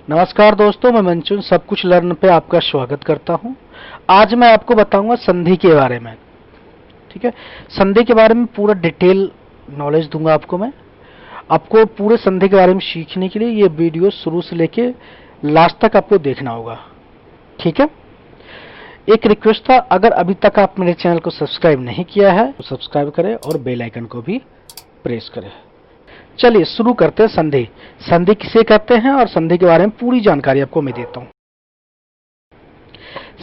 नमस्कार दोस्तों, मैं मंचून सब कुछ लर्न पे आपका स्वागत करता हूं। आज मैं आपको बताऊंगा संधि के बारे में। ठीक है, संधि के बारे में पूरा डिटेल नॉलेज दूंगा आपको मैं। आपको पूरे संधि के बारे में सीखने के लिए ये वीडियो शुरू से लेके लास्ट तक आपको देखना होगा। ठीक है, एक रिक्वेस्ट था, अगर अभी तक आप मेरे चैनल को सब्सक्राइब नहीं किया है तो सब्सक्राइब करें और बेल आइकन को भी प्रेस करें। चलिए शुरू करते हैं। संधि संधि किसे कहते हैं और संधि के बारे में पूरी जानकारी आपको मैं देता हूं।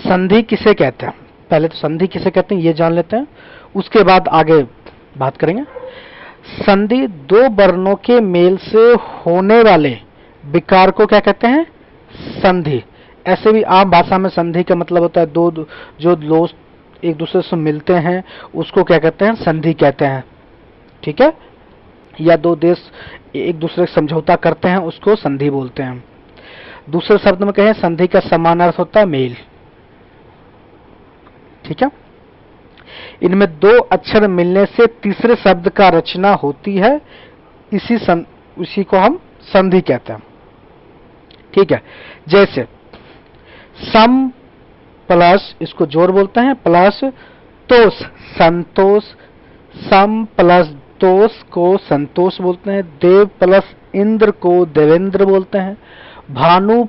संधि किसे कहते हैं, पहले तो संधि किसे कहते हैं ये जान लेते हैं, उसके बाद आगे बात करेंगे। संधि दो वर्णों के मेल से होने वाले विकार को क्या कहते हैं? संधि। ऐसे भी आम भाषा में संधि का मतलब होता है दो जो लोग एक दूसरे से मिलते हैं उसको क्या कहते हैं? संधि कहते हैं। ठीक है, या दो देश एक दूसरे से समझौता करते हैं उसको संधि बोलते हैं। दूसरे शब्द में कहें, संधि का समान अर्थ होता है मेल। ठीक है, इनमें दो अक्षर मिलने से तीसरे शब्द का रचना होती है, इसी को हम संधि कहते हैं। ठीक है, जैसे सम प्लस, इसको जोड़ बोलते हैं, प्लस तोष संतोष, सम प्लस तोष को संतोष बोलते हैं। देव प्लस इंद्र को देवेंद्र बोलते हैं। भानु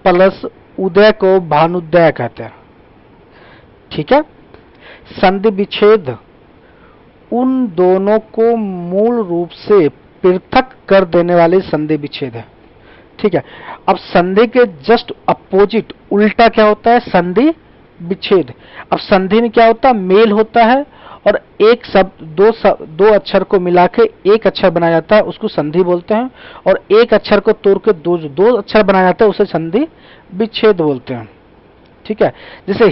प्लस उदय को भानुदय कहते हैं। ठीक है, संधि विच्छेद उन दोनों को मूल रूप से पृथक कर देने वाले संधि विच्छेद है। ठीक है, अब संधि के जस्ट अपोजिट उल्टा क्या होता है? संधि विच्छेद। अब संधि में क्या होता है? मेल होता है और एक शब्द दो अक्षर को मिला के एक अक्षर बनाया जाता है, उसको संधि बोलते हैं। और एक अक्षर को तोड़ के दो अक्षर बनाया जाता है, उसे संधि विच्छेद बोलते हैं। ठीक है, जैसे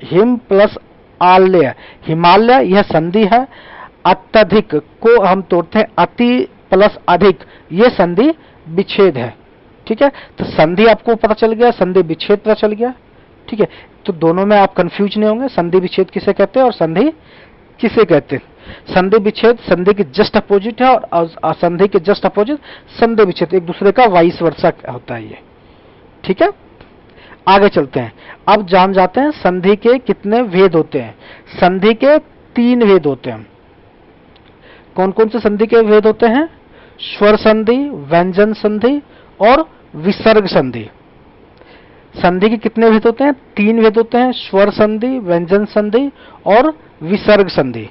हिम प्लस आल्य, हिमालय, यह संधि है। अत्यधिक को हम तोड़ते हैं अति प्लस अधिक, यह संधि विच्छेद है। ठीक है, तो संधि आपको पता चल गया, संधि विच्छेद पता चल गया। ठीक है, तो दोनों में आप कंफ्यूज नहीं होंगे, संधि विच्छेद किसे कहते हैं और संधि किसे कहते हैं। संधि विच्छेद संधि के जस्ट अपोजिट है और असंधि के जस्ट अपोजिट संधि विच्छेद, एक दूसरे का वाइस वर्सा होता है ये। ठीक है, आगे चलते हैं। अब जान जाते हैं संधि के कितने भेद होते हैं। संधि के 3 भेद होते हैं। कौन कौन से संधि के भेद होते हैं? स्वर संधि, व्यंजन संधि और विसर्ग संधि। संधि के कितने भेद होते हैं? 3 भेद होते हैं, स्वर संधि, व्यंजन संधि और विसर्ग संधि।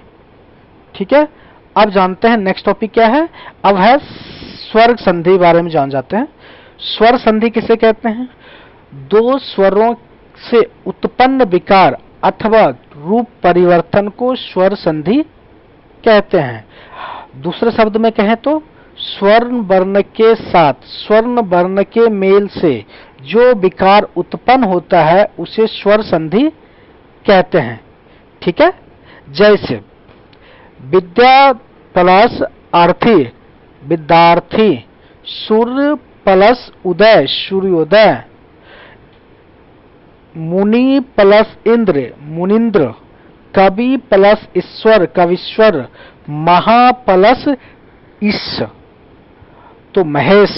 ठीक है, अब जानते हैं नेक्स्ट टॉपिक क्या है। अब है स्वर संधि बारे में जान जाते हैं। स्वर संधि किसे कहते हैं? दो स्वरों से उत्पन्न विकार अथवा रूप परिवर्तन को स्वर संधि कहते हैं। दूसरे शब्द में कहें तो स्वर्ण वर्ण के साथ स्वर्ण वर्ण के मेल से जो विकार उत्पन्न होता है उसे स्वर संधि कहते हैं। ठीक है, जैसे विद्या प्लस अर्थी विद्यार्थी, सूर्य प्लस उदय सूर्योदय, मुनि प्लस इंद्र मुनिंद्र, कवि प्लस ईश्वर कवीश्वर, महा प्लस ईश तो महेश।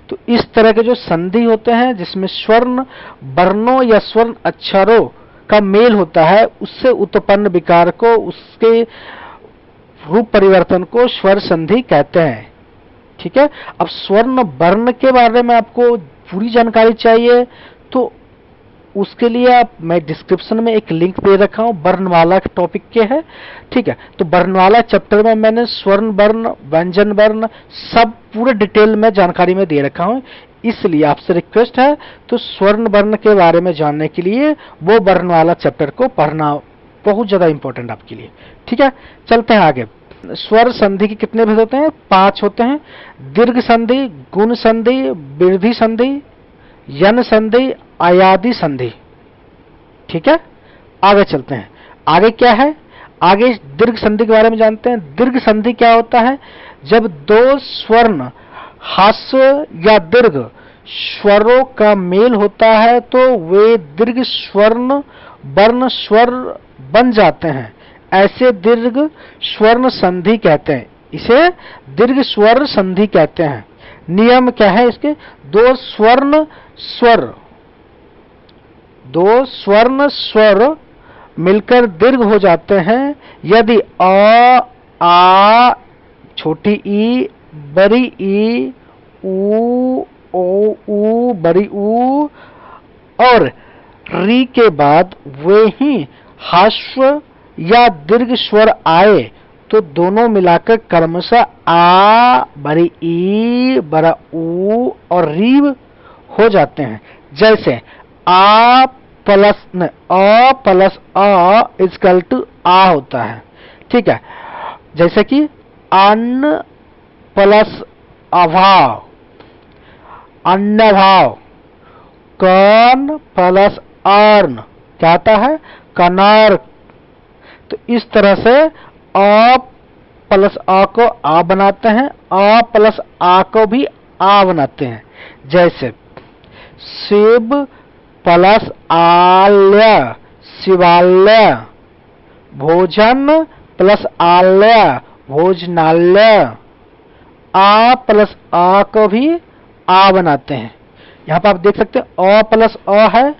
तो इस तरह के जो संधि होते हैं जिसमें स्वर्ण वर्णों या स्वर्ण अक्षरों का मेल होता है, उससे उत्पन्न विकार को, उसके रूप परिवर्तन को स्वर संधि कहते हैं। ठीक है, अब स्वर्ण वर्ण के बारे में आपको पूरी जानकारी चाहिए तो उसके लिए मैं डिस्क्रिप्शन में एक लिंक दे रखा हूं, वर्णमाला के टॉपिक के है। ठीक है, तो वर्णमाला चैप्टर में मैंने स्वर्ण वर्ण, व्यंजन वर्ण सब पूरे डिटेल में जानकारी में दे रखा हूं, इसलिए आपसे रिक्वेस्ट है तो स्वर्ण वर्ण के बारे में जानने के लिए वो वर्णमाला चैप्टर को पढ़ना बहुत ज्यादा इंपॉर्टेंट आपके लिए। ठीक है, चलते हैं आगे। स्वर संधि के कितने भेद होते हैं? 5 होते हैं। दीर्घ संधि, गुण संधि, वृद्धि संधि, यन संधि, अयादि संधि। ठीक है, आगे चलते हैं। आगे क्या है? आगे दीर्घ संधि के बारे में जानते हैं। दीर्घ संधि क्या होता है? जब दो स्वर्ण हास्य या दीर्घ स्वरों का मेल होता है तो वे दीर्घ स्वर्ण वर्ण स्वर बन जाते हैं, ऐसे दीर्घ स्वर्ण संधि कहते हैं। इसे दीर्घ स्वर संधि कहते हैं। नियम क्या है इसके? दो स्वर्ण स्वर मिलकर दीर्घ हो जाते हैं यदि आ, छोटी ई, बड़ी ई, ऊ, ओ, ऊ, बड़ी ऊ और री के बाद वे ही ह्रस्व या दीर्घ स्वर आए तो दोनों मिलाकर क्रमशः आ, बड़ी ई, बड़ा ऊ और री हो जाते हैं। जैसे आ प्लस अ इक्वल टू आ होता है। ठीक है, जैसे कि अन्न प्लस अभाव, अन्नभाव। कर्ण प्लस अर्ण क्या आता है? कनर। तो इस तरह से अ प्लस आ को आ बनाते हैं, आ प्लस आ को भी आ बनाते हैं। जैसे शिव प्लस आल्य, शिवालय। भोजन प्लस आल्य, भोजनालय। आ प्लस आ को भी आ बनाते हैं। यहां पर आप देख सकते हैं अ प्लस अ है,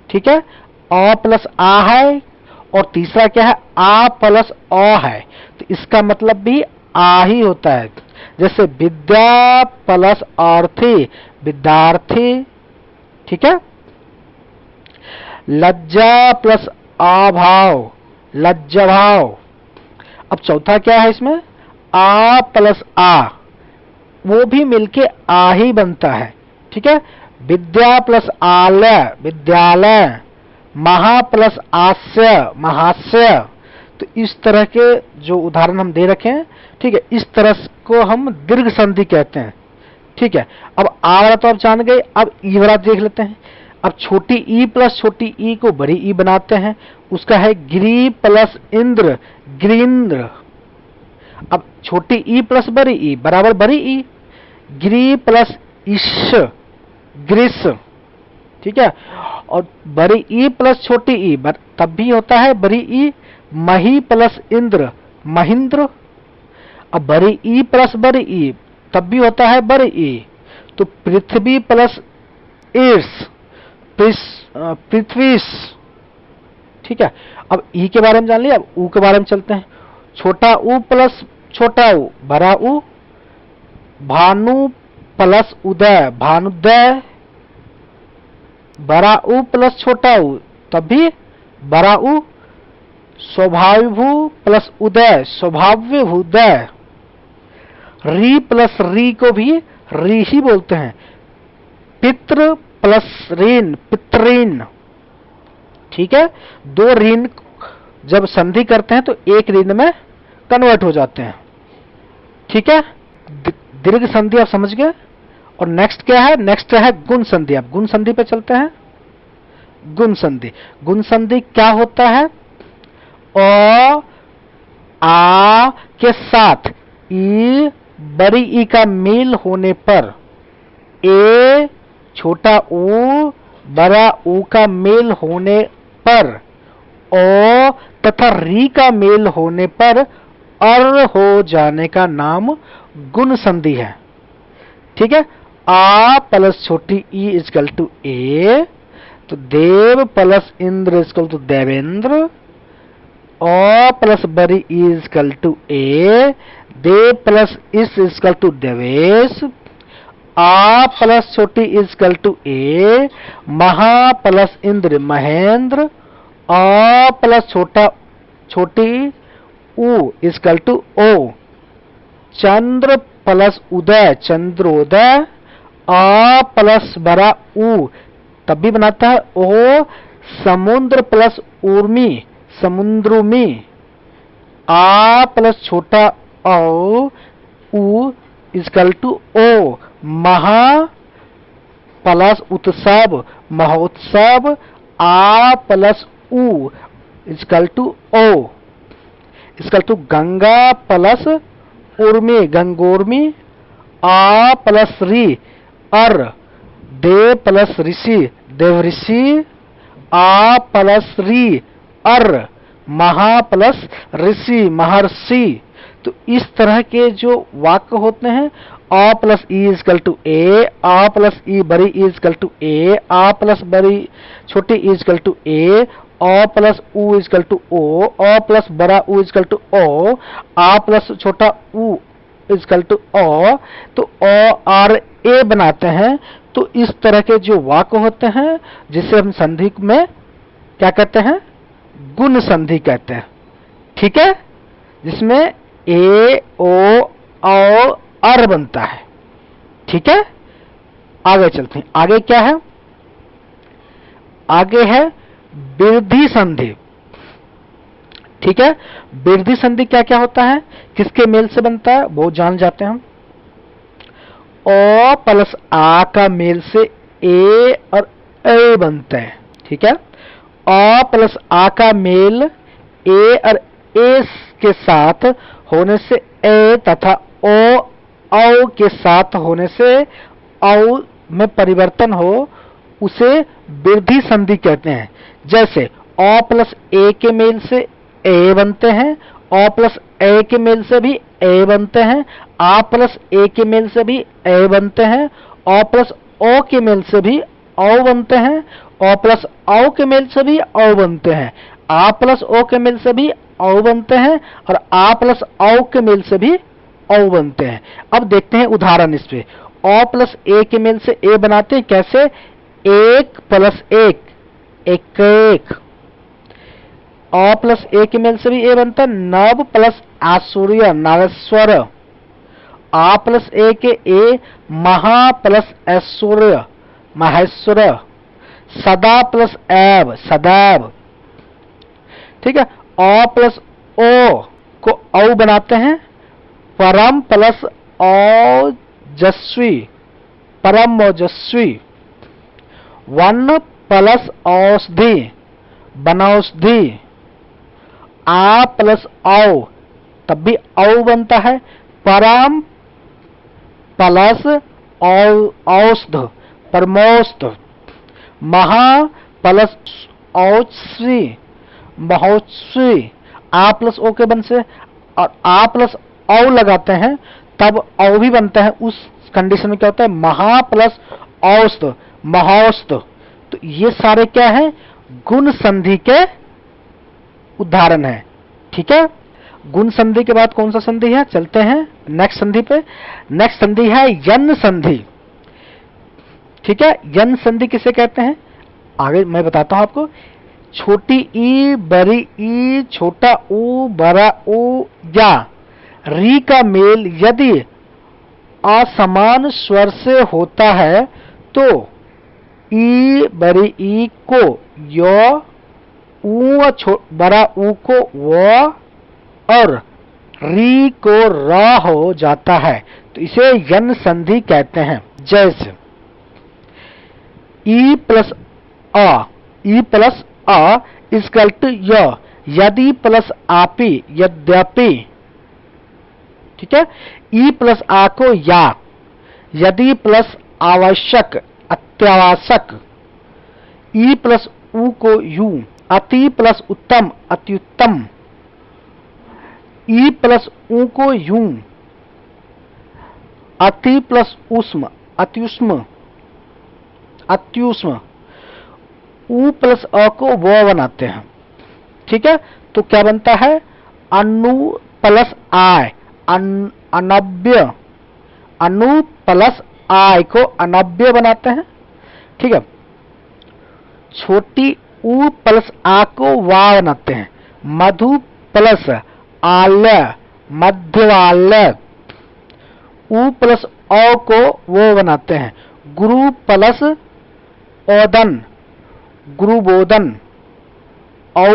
ठीक है, अ प्लस आ है और तीसरा क्या है? आ प्लस अ है। तो इसका मतलब भी आ ही होता है। जैसे विद्या प्लस अर्थी, विद्यार्थी। ठीक है, लज्जा प्लस अभाव, लज्जाभाव। अब चौथा क्या है इसमें? आ प्लस आ, वो भी मिलके आ ही बनता है। ठीक है, विद्या प्लस आलय, विद्यालय। महा प्लस आस्य, महास्य। तो इस तरह के जो उदाहरण हम दे रखे हैं, ठीक है, इस तरह को हम दीर्घ संधि कहते हैं। ठीक है, अब आ वाला तो आप जान गए, अब ई वाला देख लेते हैं। अब छोटी ई प्लस छोटी ई को बड़ी ई बनाते हैं, उसका है गिरी प्लस इंद्र, गिरीन्द्र। अब छोटी ई प्लस बड़ी ई बराबर बड़ी ई, गिरी प्लस ईश, ग्रीस। ठीक है, और बड़ी ई प्लस छोटी ई तब भी होता है बड़ी ई, मही प्लस इंद्र, महेंद्र। अब बड़ी ई प्लस बड़ी ई तब भी होता है बड़ी ई, तो पृथ्वी प्लस ईर्ष, पृथ्वीश। ठीक है, अब ई के बारे में जान लिया, अब ऊ के बारे में चलते हैं। छोटा ऊ प्लस छोटा ऊ, बड़ा ऊ। भानु प्लस उदय, भानुदय। बड़ा ऊ प्लस छोटा ऊ तब भी बड़ा ऊ। स्वभावभू प्लस उदय, स्वभाव्यभूदय। री प्लस री को भी री ही बोलते हैं। पितृ प्लस ऋण, पितृण। ठीक है, दो ऋण जब संधि करते हैं तो एक ऋण में कन्वर्ट हो जाते हैं। ठीक है, दीर्घ संधि आप समझ गए। और नेक्स्ट क्या है? नेक्स्ट है गुण संधि। आप गुण संधि पे चलते हैं। गुण संधि, गुण संधि क्या होता है? अ आ के साथ ई, बड़ी ई का मेल होने पर, ए छोटा ऊ, बड़ा ऊ का मेल होने पर, ओ तथा री का मेल होने पर अर हो जाने का नाम गुण संधि है। ठीक है, आ प्लस छोटी ई इजकल टू ए, तो देव प्लस इंद्र इजकल टू देवेंद्र। ओ प्लस बड़ी ई इजकल टू ए, देव प्लस इस इजकल टू देवेश। आ प्लस छोटी इजकल टू ए, महा प्लस इंद्र महेंद्र। आ प्लस छोटी ऊ इजकल टू ओ, चंद्र प्लस उदय, चंद्रोदय। आ प्लस बड़ा ऊ तब भी बनाता है ओ, समुद्र प्लस उर्मी, समुद्रुमी। आ प्लस छोटा औ ऊ इजकल टू ओ, महा प्लस उत्सव, महोत्सव। आ प्लस ऊ इजकल टू ओ, इजकल टू गंगा प्लस उर्मी, गंगोर्मी। आ प्लस री अर, देव प्लस ऋषि, देवऋषि। आ प्लस री अर, महा प्लस ऋषि, महर्षि। तो इस तरह के जो वाक्य होते हैं, अ प्लस ई इजकल टू ए, अ प्लस ई बड़ी ई इजकल टू ए, अ प्लस बड़ी छोटी ई इजकल टू ए, अ प्लस उ इजकल टू ओ, अ प्लस बड़ा उ इजकल टू ओ, आ प्लस छोटा उ इजकल टू ओ, तो अ आर ए बनाते हैं। तो इस तरह के जो वाक्य होते हैं जिसे हम संधि में क्या कहते हैं, गुण संधि कहते हैं। ठीक है, जिसमें ए ओ औ अर बनता है। ठीक है, आगे चलते हैं। आगे क्या है, आगे है वृद्धि संधि। ठीक है, वृद्धि संधि क्या क्या होता है, किसके मेल से बनता है वो जान जाते हैं हम। ओ प्लस आ का मेल से ए और ए बनते हैं। ठीक है, अ प्लस आ का मेल ए और ए के साथ होने से ए तथा ओ औ के साथ होने से औ में परिवर्तन हो, उसे वृद्धि संधि कहते हैं। जैसे अ प्लस ए के मेल से ए बनते हैं, अ प्लस ए के मेल से भी ए बनते हैं, आ प्लस ए के मेल से भी ए बनते हैं, अ प्लस ओ के मेल से भी औ बनते हैं, अ प्लस औ के मेल से भी औ बनते हैं, आ प्लस ओ के मेल से भी औ बनते हैं, और आ प्लस औ के मेल से भी औ बनते हैं। अब देखते हैं उदाहरण इस पे। अ प्लस ए के मेल से ए बनाते हैं कैसे, एक प्लस एक, एक एक। अ प्लस ए के मेल से भी ए बनता है, नव प्लस आसूर्य, नागेश्वर। आ प्लस ए के ए, महा प्लस ऐश्वर्य, महेश्वर। सदा प्लस एव, सदैव। ठीक है, अ प्लस ओ को औ बनाते हैं, परम प्लस ओजस्वी, परम ओजस्वी। वन प्लस औषधि, बनौषधि। आ प्लस औ, तब भी औ बनता है, परम प्लस औषध, परमौषध। महा प्लस औषधि, महोत्सवी। आ प्लस ओ के बन से और आ प्लस औ लगाते हैं तब औ भी बनता है। उस कंडीशन में क्या होता है, महा प्लस औषध, महोत्सव। तो ये सारे क्या है, गुण संधि के उदाहरण है। ठीक है, गुण संधि के बाद कौन सा संधि है, चलते हैं नेक्स्ट संधि पे। नेक्स्ट संधि है यन संधि। ठीक है, यन संधि किसे कहते हैं, आगे मैं बताता हूं आपको। छोटी ई बड़ी ई, छोटा ऊ बड़ा ऊ, या री का मेल यदि असमान स्वर से होता है तो ई बड़ी ई को य, ऊ बड़ा ऊ को व, और री को र हो जाता है, तो इसे यन संधि कहते हैं। जैसे ई प्लस अ, ई प्लस अ इक्वल टू य, यदि प्लस आपी, यद्यपि। ठीक है, ई प्लस आ को या, यदि प्लस आवश्यक, अत्यावश्यक। ई प्लस उ को यू, अति प्लस उत्तम, अत्युत्तम। ई प्लस उ को यूं, अति प्लस उष्म, अत्युष्म, अत्युष्म। उ प्लस अ को वो बनाते हैं। ठीक है, तो क्या बनता है, अनु plus I, अनव्य। Anu plus I को अनव्य बनाते हैं। ठीक है, छोटी उ प्लस आ को वा बनाते हैं। मधु प्लस आल्य, मध्यवाल्य। उ प्लस औ को वो बनाते हैं। गुरु प्लस ओदन, गुरुबोधन। औ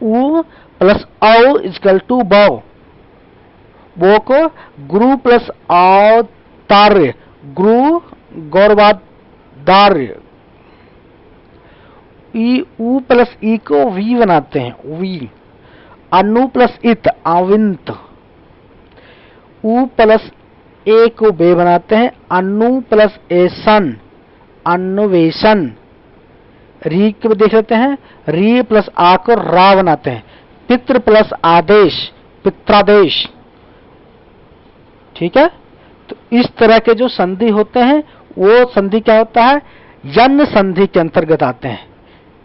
उ प्लस औ इक्वल टू बौ, वो को गुरु प्लस औतार्य, गुरु गौरवादार्य। ई उ प्लस ई को वी बनाते हैं, वी। अनु प्लस इत, अविंत। उ प्लस ए को बे बनाते हैं। अनु प्लस एसन, अन्वेषण। री को देख लेते हैं, री प्लस आ को रा बनाते हैं। पितृ प्लस आदेश, पित्रादेश। ठीक है, तो इस तरह के जो संधि होते हैं वो संधि क्या होता है, यन संधि के अंतर्गत आते हैं।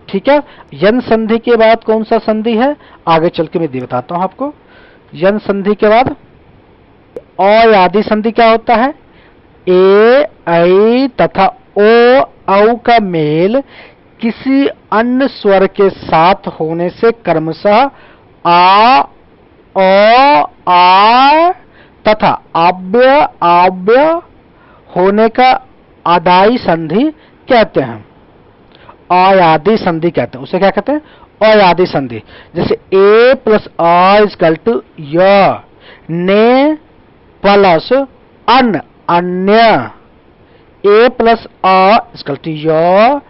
ठीक है, यन संधि के बाद कौन सा संधि है, आगे चल के मैं बताता हूं आपको। यन संधि के बाद अ आदि संधि क्या होता है, ए ऐ तथा ओ औ का मेल किसी अन्य स्वर के साथ होने से क्रमशः आ ओ आ तथा आव्य आव्य होने का आदाई संधि कहते हैं, अयादी संधि कहते हैं। उसे क्या कहते हैं, अयादी संधि। जैसे ए प्लस आ इक्वल टू य, ने प्लस अन अन्य, ए प्लस आ इक्वल टू य,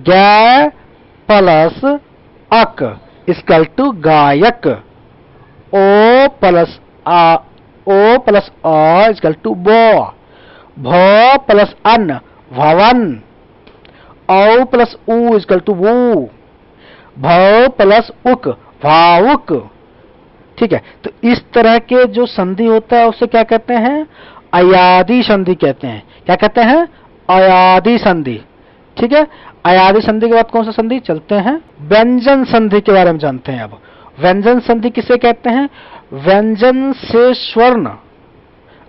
ग प्लस अक इक्वल टू गायक, ओ प्लस आ इक्वल टू बो, भ प्लस अन भवन, औ प्लस उ इक्वल टू वो, भ प्लस उक भावुक। ठीक है, तो इस तरह के जो संधि होता है उसे क्या कहते हैं, अयादी संधि कहते हैं। क्या कहते हैं, अयादी संधि। ठीक है, अयादी संधि के बाद कौन सा संधि, चलते हैं व्यंजन संधि के बारे में जानते हैं। अब व्यंजन संधि किसे कहते हैं, व्यंजन से स्वर्ण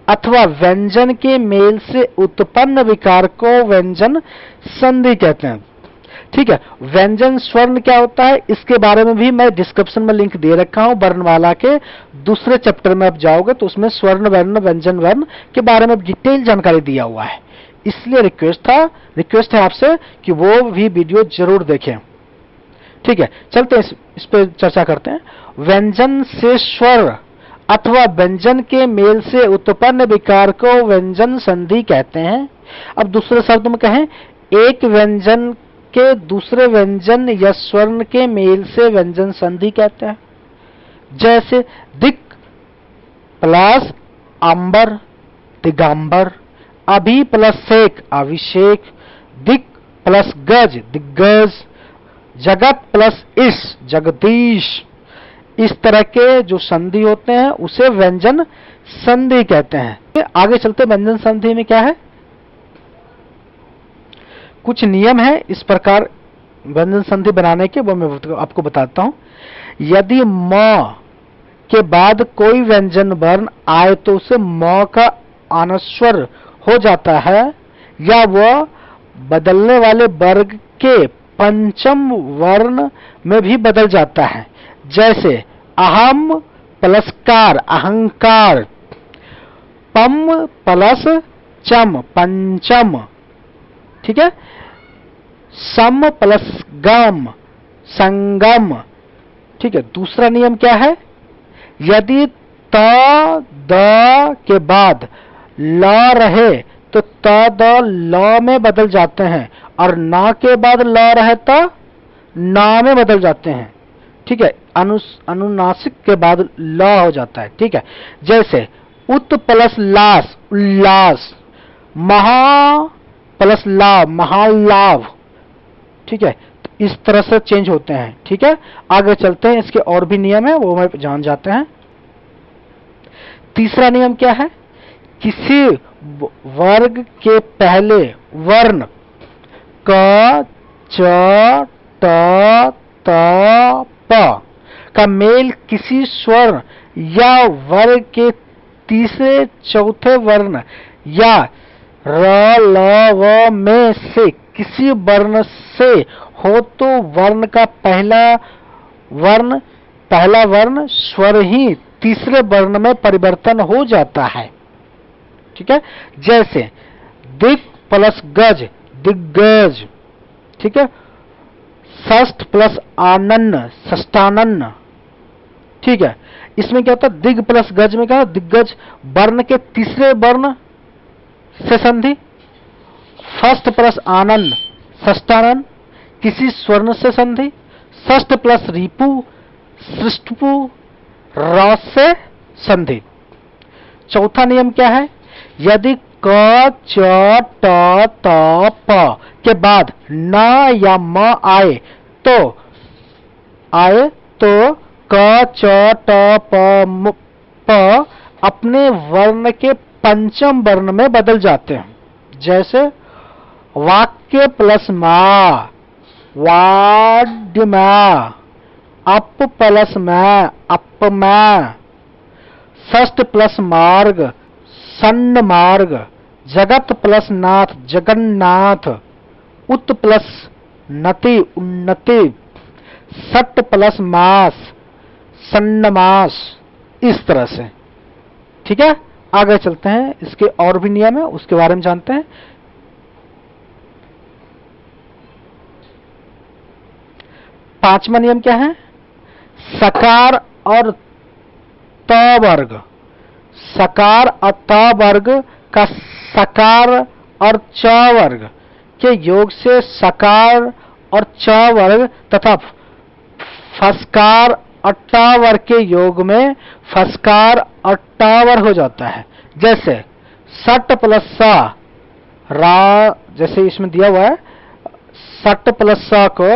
अथवा व्यंजन के मेल से उत्पन्न विकार को व्यंजन संधि कहते हैं। ठीक है, व्यंजन स्वर्ण क्या होता है इसके बारे में भी मैं डिस्क्रिप्शन में लिंक दे रखा हूं। वर्णमाला के दूसरे चैप्टर में आप जाओगे तो उसमें स्वर्ण वर्ण व्यंजन वर्ण के बारे में डिटेल जानकारी दिया हुआ है, इसलिए रिक्वेस्ट है आपसे कि वो भी वीडियो जरूर देखें। ठीक है, चलते हैं इस पे चर्चा करते हैं। व्यंजन से स्वर अथवा व्यंजन के मेल से उत्पन्न विकार को व्यंजन संधि कहते हैं। अब दूसरे शब्द में कहें, एक व्यंजन के दूसरे व्यंजन या स्वर्ण के मेल से व्यंजन संधि कहते हैं। जैसे दिक प्लस अंबर दिगंबर, अभि प्लस शेख अभिषेक, दिक प्लस गज दिग्गज, जगत प्लस इस जगदीश। इस तरह के जो संधि होते हैं उसे व्यंजन संधि कहते हैं। आगे चलते, व्यंजन संधि में क्या है, कुछ नियम है इस प्रकार व्यंजन संधि बनाने के, वो मैं आपको बताता हूं। यदि म के बाद कोई व्यंजन वर्ण आए तो उसे म का अनस्वर हो जाता है या वह बदलने वाले वर्ग के पंचम वर्ण में भी बदल जाता है। जैसे अहम प्लस कार अहंकार, पम प्लस चम पंचम। ठीक है, सम प्लस गम संगम। ठीक है, दूसरा नियम क्या है, यदि त द के बाद ल रहे तो त द ल में बदल जाते हैं और न के बाद ल रहे तो न में बदल जाते हैं। ठीक है, अनुनासिक के बाद ल हो जाता है। ठीक है, जैसे उत प्लस लास उल्लास, महा प्लस लाभ महालाभ। ठीक है, तो इस तरह से चेंज होते हैं। ठीक है, आगे चलते हैं, इसके और भी नियम है वो मैं जान जाते हैं। तीसरा नियम क्या है, किसी वर्ग के पहले वर्ण क च ट त प का मेल किसी स्वर या वर्ग के तीसरे चौथे वर्ण या र ल व में से किसी वर्ण से हो तो वर्ण का पहला वर्ण स्वर ही तीसरे वर्ण में परिवर्तन हो जाता है। ठीक है, जैसे दिक प्लस गज दिग्गज। ठीक है, षष्ठ प्लस आनन्न षष्ठानन्न। ठीक है, इसमें क्या होता है, दिग प्लस गज में क्या, दिग्गज वर्ण के तीसरे वर्ण से संधि, षष्ठ प्लस आनंद षष्ठानंद किसी स्वर्ण से संधि, षष्ठ प्लस रिपु सृष्टपु र से संधि। चौथा नियम क्या है, यदि क च ट त प के बाद न या म आए तो क च ट प अपने वर्ण के पंचम वर्ण में बदल जाते हैं। जैसे वाक्य प्लस मा, वाड्य में, अप प्लस में, अप में, षष्ठ प्लस मार्ग, सन्न मार्ग, जगत प्लस नाथ, जगन्नाथ, उत प्लस नति, उन्नति, सट प्लस मास, सन्नमास, इस तरह से। ठीक है, आगे चलते हैं, इसके और भी नियम है, उसके बारे में जानते हैं। पांचवा नियम क्या है? सकार और त वर्ग, सकार और त वर्ग का सकार और च वर्ग के योग से सकार और च वर्ग तथा फसकार और ट वर्ग के योग में फसकार और ट वर्ग हो जाता है। जैसे सट प्लस सा, रा, जैसे इसमें दिया हुआ है, सट प्लस सा को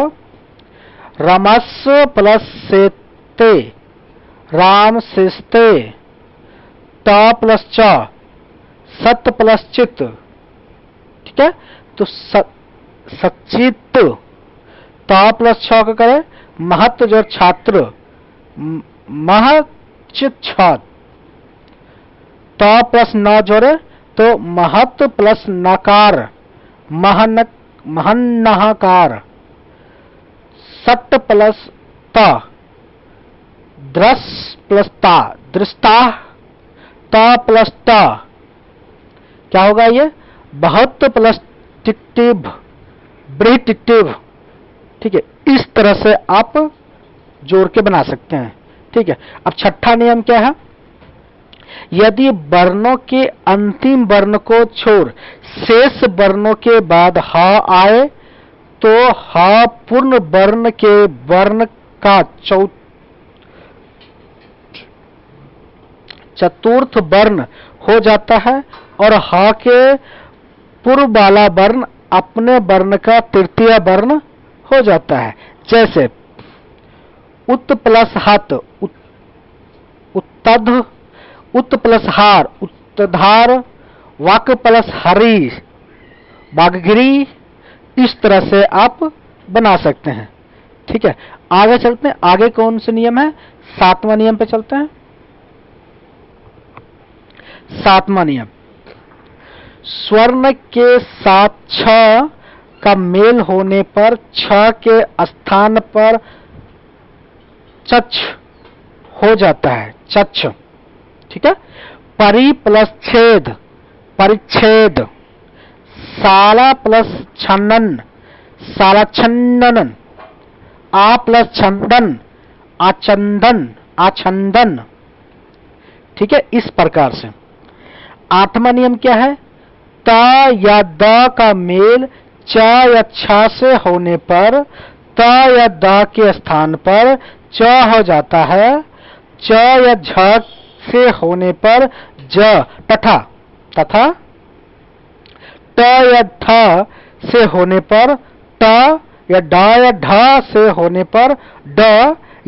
रमस्व प्लस सेते, राम सिस्ते, ट प्लस च, सत प्लस चित। ठीक है, तो सचित, ट प्लस छ को करें महत्व जो छात्र, महचित छात्र, ट प्लस न जोड़े तो महत्व प्लस नकार, महन्नहकार, सट प्लस त, द्रस प्लस ता, दृष्टा, ट प्लस ट, क्या होगा ये? बहुत प्लस टिटिव, ब्रिटिटिव। ठीक है, इस तरह से आप जोड़ के बना सकते हैं। ठीक है, अब छठा नियम क्या है? यदि वर्णों के अंतिम वर्ण को छोड़ शेष वर्णों के बाद ह आए तो ह पूर्ण वर्ण के वर्ण का चतुर्थ वर्ण हो जाता है और ह के पूर्व वाला वर्ण अपने वर्ण का तृतीय वर्ण हो जाता है। जैसे उत प्लस हत, उत्तध, उत प्लस हार, उत्तधार, वाक प्लस हरी, बागगिरी। इस तरह से आप बना सकते हैं। ठीक है, आगे चलते हैं। आगे कौन से नियम है? सातवां नियम पे चलते हैं। सातवां नियम, स्वर्ण के साथ छ का मेल होने पर छ के स्थान पर चच हो जाता है, चच। ठीक है, परि प्लस छेद, परिच्छेद, साला प्लस छन्नन, साला छन्नन, आ प्लस छंदन, आचंदन, आछंदन। ठीक है, इस प्रकार से। आठवां नियम क्या है? त या द का मेल च या छ से होने पर त या द के स्थान पर च हो जाता है। च या झ से होने पर ज, तथा, तथा ट या थ से होने पर ट, या ड या ढ से होने पर ड,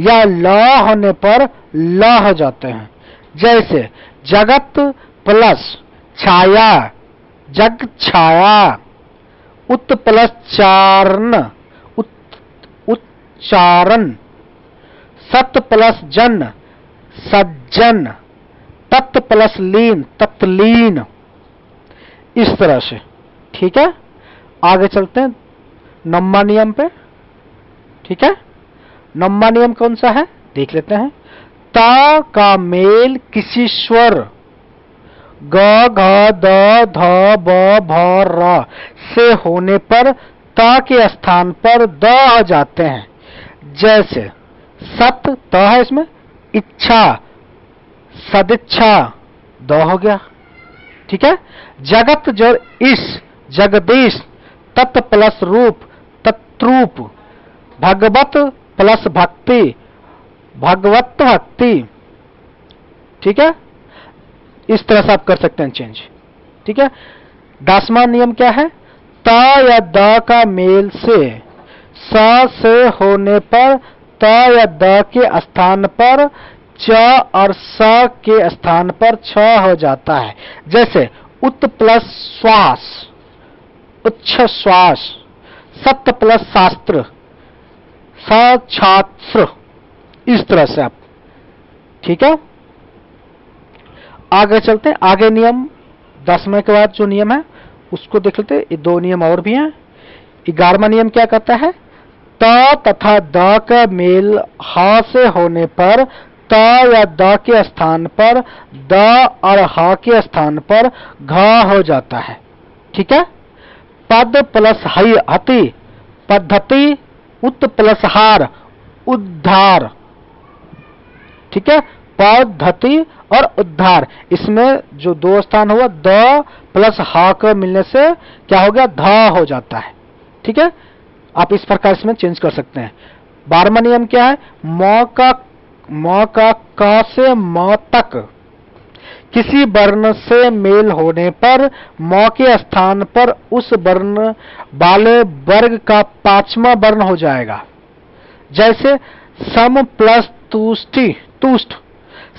या ल होने पर ल हो जाते हैं। जैसे जगत प्लस छाया, जग छाया, उत प्लस चारण, उच्चारण, सत प्लस जन, सज्जन, तत् प्लस लीन, तत्लीन। इस तरह से। ठीक है, आगे चलते हैं 9वां नियम पे। ठीक है, 9वां नियम कौन सा है देख लेते हैं। ता का मेल किसी स्वर ग, घ, द, ध, ब, भ, र से होने पर ता के स्थान पर द आ जाते हैं। जैसे सत, त है इसमें, इच्छा, सदिच्छा, द हो गया। ठीक है, जगत जो इस, जगदीश, तत् प्लस रूप, तत्रूप, भगवत प्लस भक्ति, भगवत भक्ति। ठीक है, इस तरह से आप कर सकते हैं चेंज। ठीक है, 10वां नियम क्या है? ता या द का मेल से स से होने पर त या द के स्थान पर च और स के स्थान पर छ हो जाता है। जैसे उत प्लस श्वास, उच्छ्वास, सत्य प्लस शास्त्र, छात्र, इस तरह से आप, ठीक है। आगे चलते हैं, आगे नियम 10वें के बाद जो नियम है उसको देख लेते हैं। ये 2 नियम और भी हैं। 11वां नियम क्या कहता है? त तथा द का मेल ह से होने पर त या द के स्थान पर द और ह के स्थान पर घ हो जाता है, ठीक है। पद प्लस हति, पद्धति, उत प्लस हार, उद्धार, ठीक है। पद्धति और उद्धार, इसमें जो 2 स्थान हुआ द प्लस ह का मिलने से क्या हो गया? ध हो जाता है, ठीक है। आप इस प्रकार इसमें चेंज कर सकते हैं। 12वां नियम क्या है? म का क से म तक किसी वर्ण से मेल होने पर म के स्थान पर उस वर्ण वाले वर्ग का 5वां वर्ण हो जाएगा। जैसे सम प्लस तुष्टि, तुष्ट,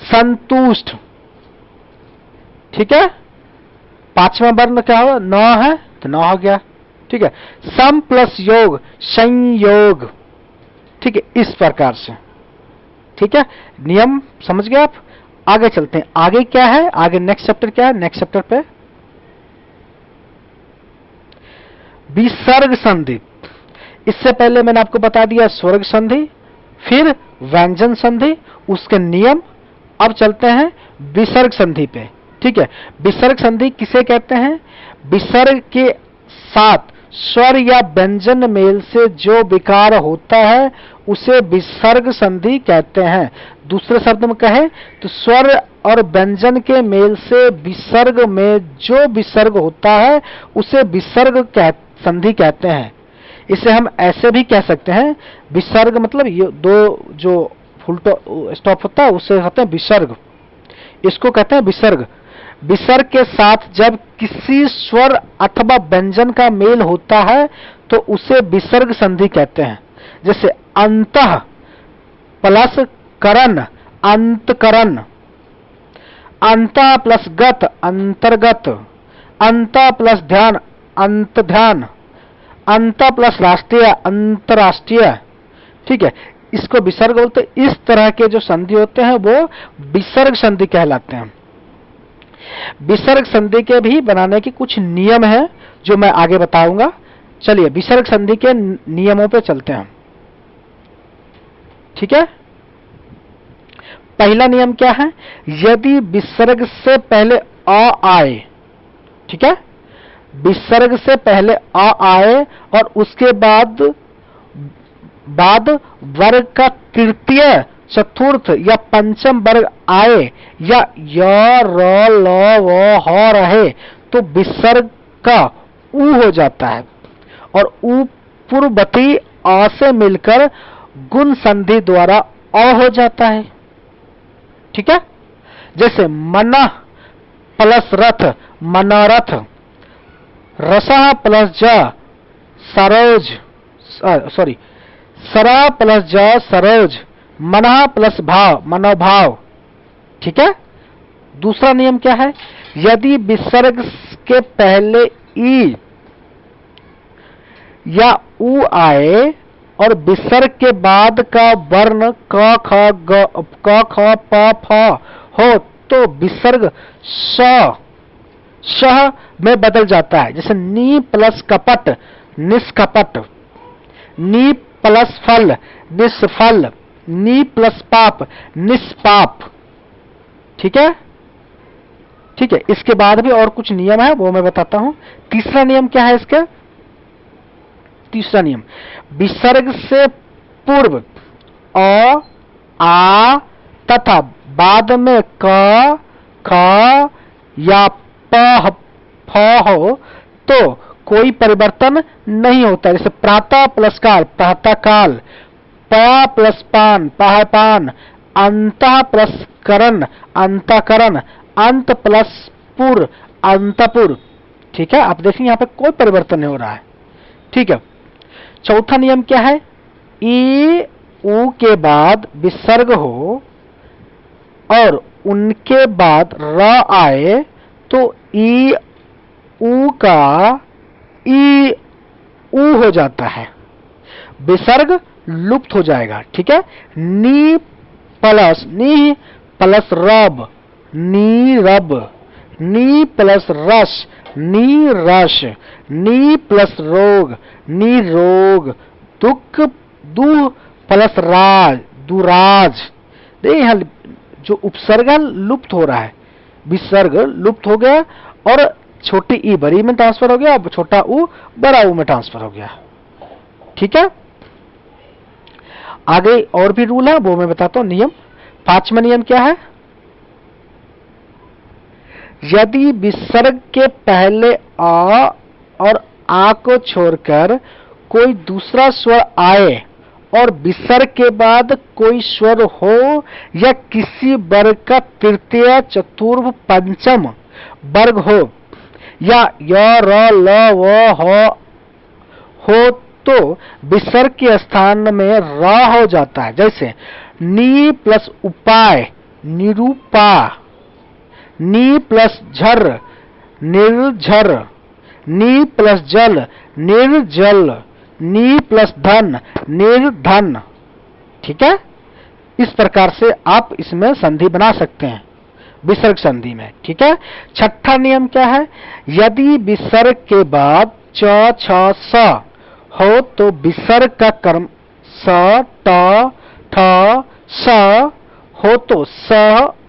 संतुष्ट, ठीक है। 5वां वर्ण क्या हो? न है तो न हो गया, ठीक है। सम प्लस योग, संयोग, ठीक है, इस प्रकार से, ठीक है। नियम समझ गए आप। आगे चलते हैं, आगे क्या है? आगे नेक्स्ट चैप्टर क्या है? नेक्स्ट चैप्टर पे विसर्ग संधि। इससे पहले मैंने आपको बता दिया स्वर्ग संधि, फिर व्यंजन संधि, उसके नियम। अब चलते हैं विसर्ग संधि पे, ठीक है। विसर्ग संधि किसे कहते हैं? विसर्ग के साथ स्वर या व्यंजन मेल से जो विकार होता है उसे विसर्ग संधि कहते हैं। दूसरे शब्द में कहें तो स्वर और व्यंजन के मेल से विसर्ग में जो विसर्ग होता है उसे विसर्ग संधि कहते हैं। इसे हम ऐसे भी कह सकते हैं, विसर्ग मतलब ये 2 जो फुल स्टॉप होता है उसे कहते हैं विसर्ग, इसको कहते हैं विसर्ग। विसर्ग के साथ जब किसी स्वर अथवा व्यंजन का मेल होता है तो उसे विसर्ग संधि कहते हैं। जैसे अंतः प्लस करण, अंतकरण, अंतः प्लस गत, अंतर्गत, अंतः प्लस ध्यान, अंत ध्यान, अंतः प्लस राष्ट्रीय, अंतरराष्ट्रीय, ठीक है। इसको विसर्ग बोलते। इस तरह के जो संधि होते हैं वो विसर्ग संधि कहलाते हैं। विसर्ग संधि के भी बनाने के कुछ नियम हैं जो मैं आगे बताऊंगा। चलिए विसर्ग संधि के नियमों पे चलते हैं, ठीक है। पहला नियम क्या है? यदि विसर्ग से पहले अ आए, ठीक है, विसर्ग से पहले अ आए और उसके बाद वर्ग का तृतीय, चतुर्थ या पंचम वर्ग आए या य, र, ल, व, ह रहे तो विसर्ग का उ हो जाता है और उ पूर्ववर्ती अ से मिलकर गुण संधि द्वारा अ हो जाता है, ठीक है। जैसे मनः प्लस रथ, मनोरथ, रसः प्लस ज, सरोज, सॉरी, सरा प्लस ज, सरोज, मनः प्लस भाव, मनोभाव, ठीक है। दूसरा नियम क्या है? यदि विसर्ग के पहले ई या उ आए और विसर्ग के बाद का वर्ण क, ख, प, फ हो तो विसर्ग श में बदल जाता है। जैसे नी प्लस कपट, निष्कपट, नी प्लस फल, निष्फल, नी प्लस पाप, निष्पाप, ठीक है, ठीक है। इसके बाद भी और कुछ नियम है वो मैं बताता हूं। तीसरा नियम क्या है इसका? तीसरा नियम, विसर्ग से पूर्व अ, आ तथा बाद में क, ख या प, फ हो तो कोई परिवर्तन नहीं होता। जैसे प्रातः प्लस काल, प्रातः काल, पया प्लस पान, पान, अंतः प्लस करण, अंतःकरण, अंत प्लस पुर, अंतपुर, ठीक है। आप देखेंगे यहाँ पे कोई परिवर्तन नहीं हो रहा है, ठीक है। चौथा नियम क्या है? ई ऊ के बाद विसर्ग हो और उनके बाद र आए तो ई ऊ का ई ऊ हो जाता है, विसर्ग लुप्त हो जाएगा। ठीक है, नी प्लस रब, नीरब, नी प्लस रस, नीरस, नी प्लस रोग, निरोग, दुख दुह प्लस राज, दुराज। देखिए यहां जो उपसर्ग लुप्त हो रहा है, विसर्ग लुप्त हो गया और छोटी ई बड़ी में ट्रांसफर हो गया, अब छोटा ऊ बड़ा ऊ में ट्रांसफर हो गया। ठीक है, आगे और भी रूल है वो मैं बताता हूं। नियम, 5वां नियम क्या है? यदि विसर्ग के पहले आ और आ को छोड़कर कोई दूसरा स्वर आए और विसर्ग के बाद कोई स्वर हो या किसी वर्ग का तृतीय चतुर्थ पंचम वर्ग हो या य र ल व हो तो विसर्ग के स्थान में र हो जाता है। जैसे नी प्लस उपाय, निरूपा, नी प्लस झर, निर्झर, नी प्लस जल, निर्जल, नी प्लस धन, निर्धन। ठीक है, इस प्रकार से आप इसमें संधि बना सकते हैं विसर्ग संधि में। ठीक है, 6ठा नियम क्या है? यदि विसर्ग के बाद च छ स हो तो विसर्ग का कर्म स ट ठ स हो तो स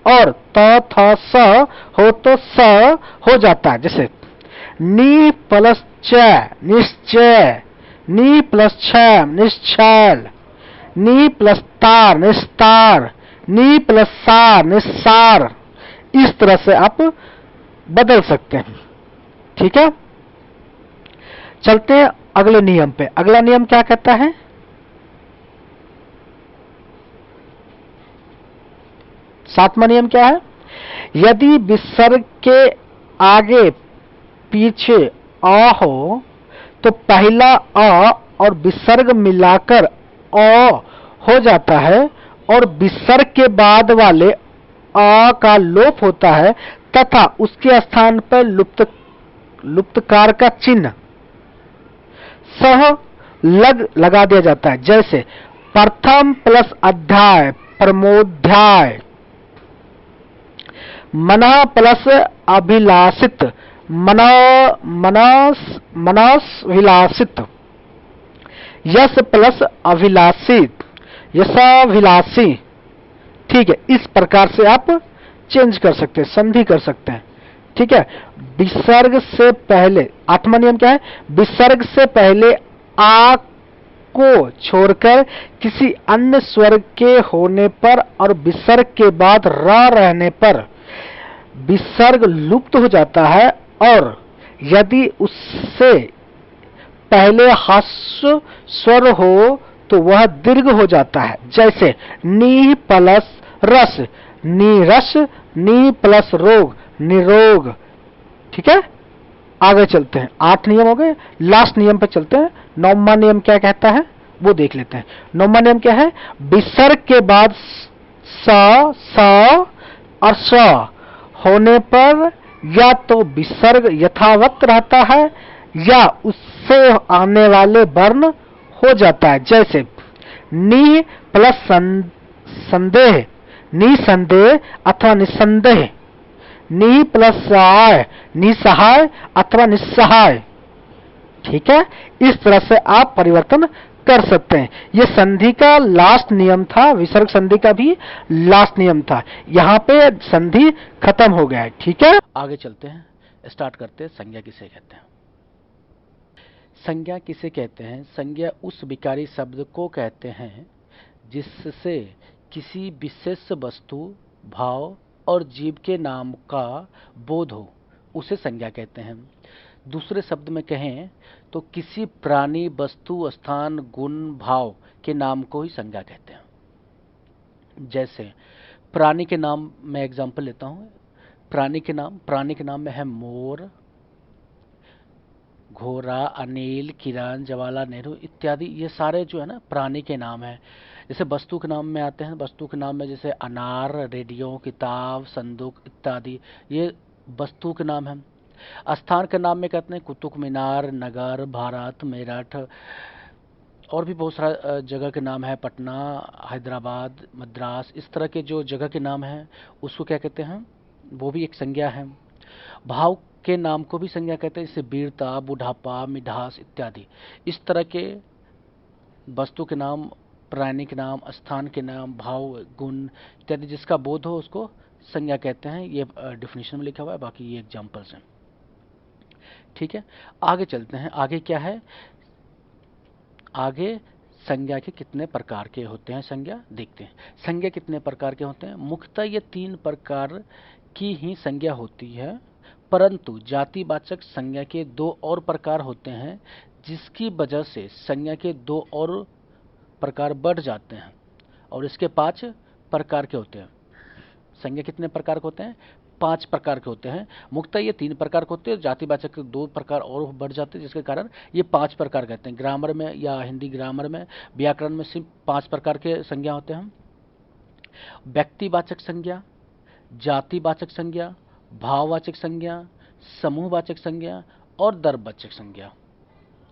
और त थ स हो तो स हो जाता है। जैसे नी प्लस च निश्चय, नी प्लस छ निश्चल, नी प्लस तार निस्तार, नी प्लस सार निस्सार। इस तरह से आप बदल सकते हैं। ठीक है, चलते हैं अगले नियम पे। अगला नियम क्या कहता है? सातवां नियम क्या है? यदि विसर्ग के आगे पीछे अ हो तो पहला अ और विसर्ग मिलाकर अ हो जाता है और विसर्ग के बाद वाले अ का लोप होता है तथा उसके स्थान पर लुप्तकार का चिन्ह सह लगा दिया जाता है। जैसे प्रथम प्लस अध्याय, प्रमोध्याय, मना प्लस अभिलाषित, मनसविलासित, यश प्लस अभिलाषित, यशाभिलाषी। ठीक है, इस प्रकार से आप चेंज कर सकते हैं, संधि कर सकते हैं। ठीक है, विसर्ग से पहले 8वां नियम क्या है? विसर्ग से पहले आ को छोड़कर किसी अन्य स्वर के होने पर और विसर्ग के बाद र रहने पर विसर्ग लुप्त हो जाता है और यदि उससे पहले ह्रस्व स्वर हो तो वह दीर्घ हो जाता है। जैसे नी प्लस रस, नीरस, नी प्लस रोग, निरोग। ठीक है, आगे चलते हैं। 8 नियम हो गए, लास्ट नियम पे चलते हैं। 9वां नियम क्या कहता है वो देख लेते हैं। 9वां नियम क्या है? विसर्ग के बाद स और स होने पर या तो विसर्ग यथावत रहता है या उससे आने वाले वर्ण हो जाता है। जैसे नी प्लस संदेह, निसंदेह अथवा निसंदेह, नी प्लस सहाय, निसहाय अथवा निस्सहाय। ठीक है, इस तरह से आप परिवर्तन कर सकते हैं। यह संधि का लास्ट नियम था, विसर्ग संधि का भी लास्ट नियम था। यहां पे संधि खत्म हो गया है। ठीक है, आगे चलते हैं, स्टार्ट करते हैं। संज्ञा किसे कहते हैं? संज्ञा किसे कहते हैं? संज्ञा उस विकारी शब्द को कहते हैं जिससे किसी विशेष वस्तु, भाव और जीव के नाम का बोध हो, उसे संज्ञा कहते हैं। दूसरे शब्द में कहें तो किसी प्राणी, वस्तु, स्थान, गुण, भाव के नाम को ही संज्ञा कहते हैं। जैसे प्राणी के नाम में एग्जांपल लेता हूं। प्राणी के नाम में है मोर, घोड़ा, अनिल, किरण, जवाहरलाल नेहरू इत्यादि। ये सारे जो है ना प्राणी के नाम है। जैसे वस्तु के नाम में आते हैं, वस्तु के नाम में जैसे अनार, रेडियो, किताब, संदूक इत्यादि, ये वस्तु के नाम हैं। स्थान के नाम में कहते हैं कुतुब मीनार, नगर, भारत, मेरठ, और भी बहुत सारा जगह के नाम है, पटना, हैदराबाद, मद्रास, इस तरह के जो जगह के नाम हैं उसको क्या कहते हैं, वो भी एक संज्ञा है। भाव के नाम को भी संज्ञा कहते हैं, जैसे वीरता, बुढ़ापा, मिठास इत्यादि। इस तरह के वस्तु के नाम, प्राणी के नाम, स्थान के नाम, भाव, गुण इत्यादि जिसका बोध हो उसको संज्ञा कहते हैं। ये डिफिनेशन में लिखा हुआ है, बाकी ये एग्जाम्पल्स हैं। ठीक है, आगे चलते हैं। आगे क्या है, आगे संज्ञा के कितने प्रकार के होते हैं, संज्ञा देखते हैं। संज्ञा कितने प्रकार के होते हैं? मुख्यतः ये 3 प्रकार की ही संज्ञा होती है, परंतु जातिवाचक संज्ञा के 2 और प्रकार होते हैं, जिसकी वजह से संज्ञा के 2 और प्रकार बढ़ जाते हैं, और इसके 5 प्रकार के होते हैं। संज्ञा कितने प्रकार के होते हैं? 5 प्रकार के होते हैं। मुख्यतः ये 3 प्रकार के होते हैं, जातिवाचक के 2 प्रकार और बढ़ जाते हैं, जिसके कारण ये 5 प्रकार कहते हैं। ग्रामर में या हिंदी ग्रामर में, व्याकरण में सिर्फ 5 प्रकार के संज्ञा होते हैं। व्यक्तिवाचक संज्ञा, जातिवाचक संज्ञा, भाववाचक संज्ञा, समूहवाचक संज्ञा और द्रव्यवाचक संज्ञा।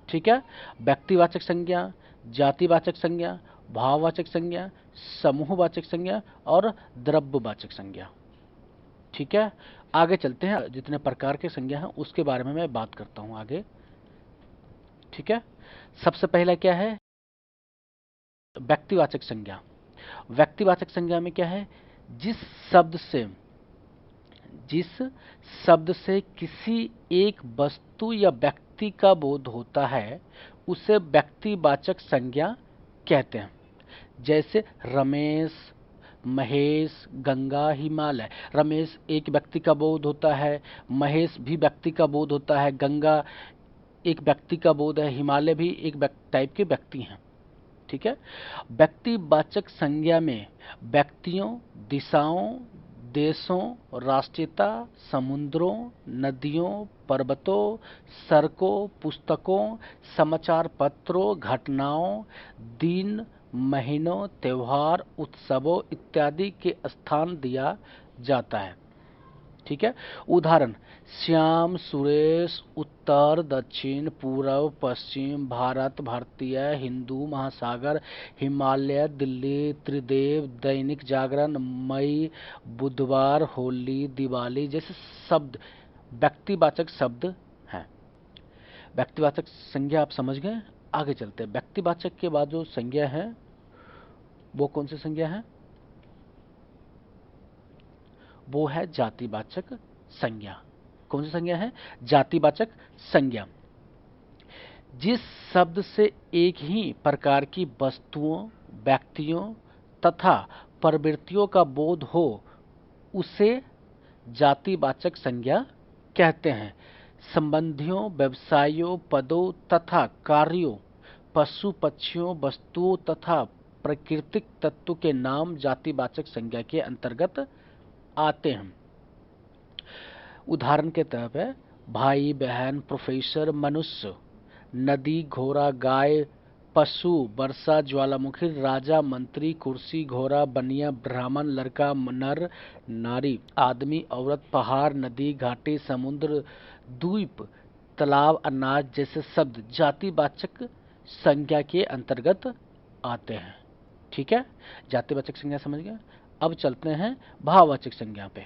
ठीक है, व्यक्तिवाचक संज्ञा, जातिवाचक संज्ञा, भाववाचक संज्ञा, समूहवाचक संज्ञा और द्रव्यवाचक संज्ञा। ठीक है, आगे चलते हैं। जितने प्रकार के संज्ञा हैं उसके बारे में मैं बात करता हूं आगे। ठीक है, सबसे पहला क्या है? व्यक्तिवाचक संज्ञा। व्यक्तिवाचक संज्ञा में क्या है? जिस शब्द से किसी एक वस्तु या व्यक्ति का बोध होता है उसे व्यक्तिवाचक संज्ञा कहते हैं। जैसे रमेश, महेश, गंगा, हिमालय। रमेश एक व्यक्ति का बोध होता है, महेश भी व्यक्ति का बोध होता है, गंगा एक व्यक्ति का बोध है, हिमालय भी एक टाइप के व्यक्ति हैं। ठीक है, व्यक्तिवाचक संज्ञा में व्यक्तियों, दिशाओं, देशों, राष्ट्रीयता, समुद्रों, नदियों, पर्वतों, सड़कों, पुस्तकों, समाचार पत्रों, घटनाओं, दिन, महीनों, त्योहार, उत्सवों इत्यादि के स्थान दिया जाता है। ठीक है, उदाहरण श्याम, सुरेश, उत्तर, दक्षिण, पूर्व, पश्चिम, भारत, भारतीय, हिंदू महासागर, हिमालय, दिल्ली, त्रिदेव, दैनिक जागरण, मई, बुधवार, होली, दिवाली जैसे शब्द व्यक्तिवाचक शब्द हैं। व्यक्तिवाचक संज्ञा आप समझ गए। आगे चलते हैं। व्यक्तिवाचक के बाद जो संज्ञा है वो कौन सी संज्ञा है? वो है जातिवाचक संज्ञा। कौन सी संज्ञा है? जातिवाचक संज्ञा। जिस शब्द से एक ही प्रकार की वस्तुओं, व्यक्तियों तथा प्रवृत्तियों का बोध हो उसे जातिवाचक संज्ञा कहते हैं। संबंधियों, व्यवसायों, पदों तथा कार्यों, पशु पक्षियों, वस्तुओं तथा प्राकृतिक तत्व के नाम जातिवाचक संज्ञा के अंतर्गत आते हैं। उदाहरण के तौर पर भाई, बहन, प्रोफेसर, मनुष्य, नदी, घोड़ा, गाय, पशु, वर्षा, ज्वालामुखी, राजा, मंत्री, कुर्सी, घोड़ा, बनिया, ब्राह्मण, लड़का, नर, नारी, आदमी, औरत, पहाड़, नदी, घाटी, समुद्र, द्वीप, तालाब, अनाज जैसे शब्द जातिवाचक संज्ञा के अंतर्गत आते हैं। ठीक है, जातिवाचक संज्ञा समझ गए। अब चलते हैं भाववाचक संज्ञा पे।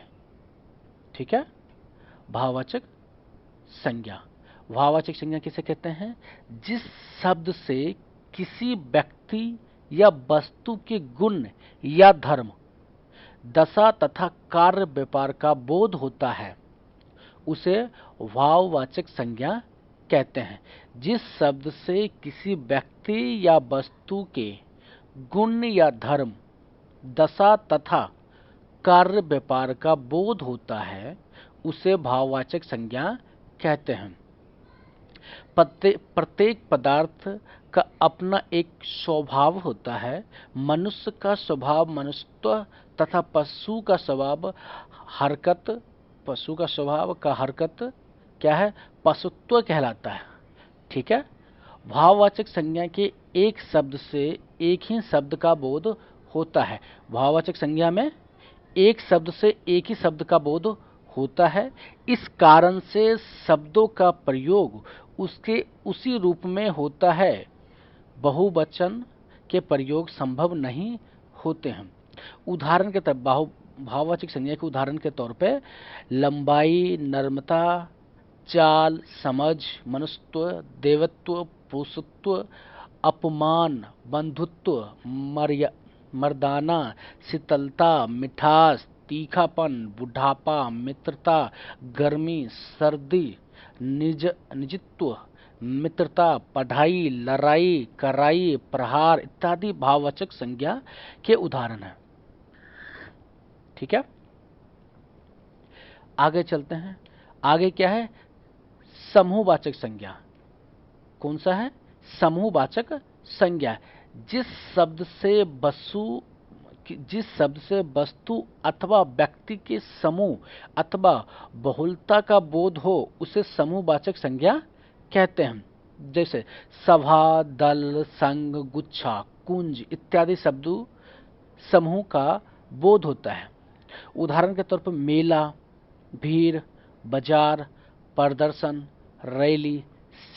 ठीक है, भाववाचक संज्ञा। भाववाचक संज्ञा किसे कहते हैं? जिस शब्द से किसी व्यक्ति या वस्तु के गुण या धर्म, दशा तथा कार्य व्यापार का बोध होता है उसे भाववाचक संज्ञा कहते हैं। जिस शब्द से किसी व्यक्ति या वस्तु के गुण या धर्म, दशा तथा कार्य व्यापार का बोध होता है उसे भाववाचक संज्ञा कहते हैं। प्रत्येक पदार्थ का अपना एक स्वभाव होता है। मनुष्य का स्वभाव मनुष्यत्व तथा पशु का स्वभाव हरकत क्या है? पशुत्व कहलाता है। ठीक है, भाववाचक संज्ञा के एक शब्द से एक ही शब्द का बोध होता है। भाववाचक संज्ञा में एक शब्द से एक ही शब्द का बोध होता है। इस कारण से शब्दों का प्रयोग उसके उसी रूप में होता है। बहुवचन के प्रयोग संभव नहीं होते हैं। उदाहरण के तौर भाववाचक संज्ञा के उदाहरण के तौर पे लंबाई, नम्रता, चाल, समझ, मनुष्यत्व, देवत्व, पुरुषत्व, अपमान, बंधुत्व, मर्दाना, शीतलता, मिठास, तीखापन, बुढ़ापा, मित्रता, गर्मी, सर्दी, निजत्व, मित्रता, पढ़ाई, लड़ाई, कराई, प्रहार इत्यादि भाववाचक संज्ञा के उदाहरण हैं। ठीक है, आगे चलते हैं। आगे क्या है? समूहवाचक संज्ञा। कौन सा है? समूहवाचक संज्ञा। जिस शब्द से वस्तु अथवा व्यक्ति के समूह अथवा बहुलता का बोध हो उसे समूहवाचक संज्ञा कहते हैं। जैसे सभा, दल, संघ, गुच्छा, कुंज इत्यादि शब्दों समूह का बोध होता है। उदाहरण के तौर पर मेला, भीड़, बाजार, प्रदर्शन, रैली,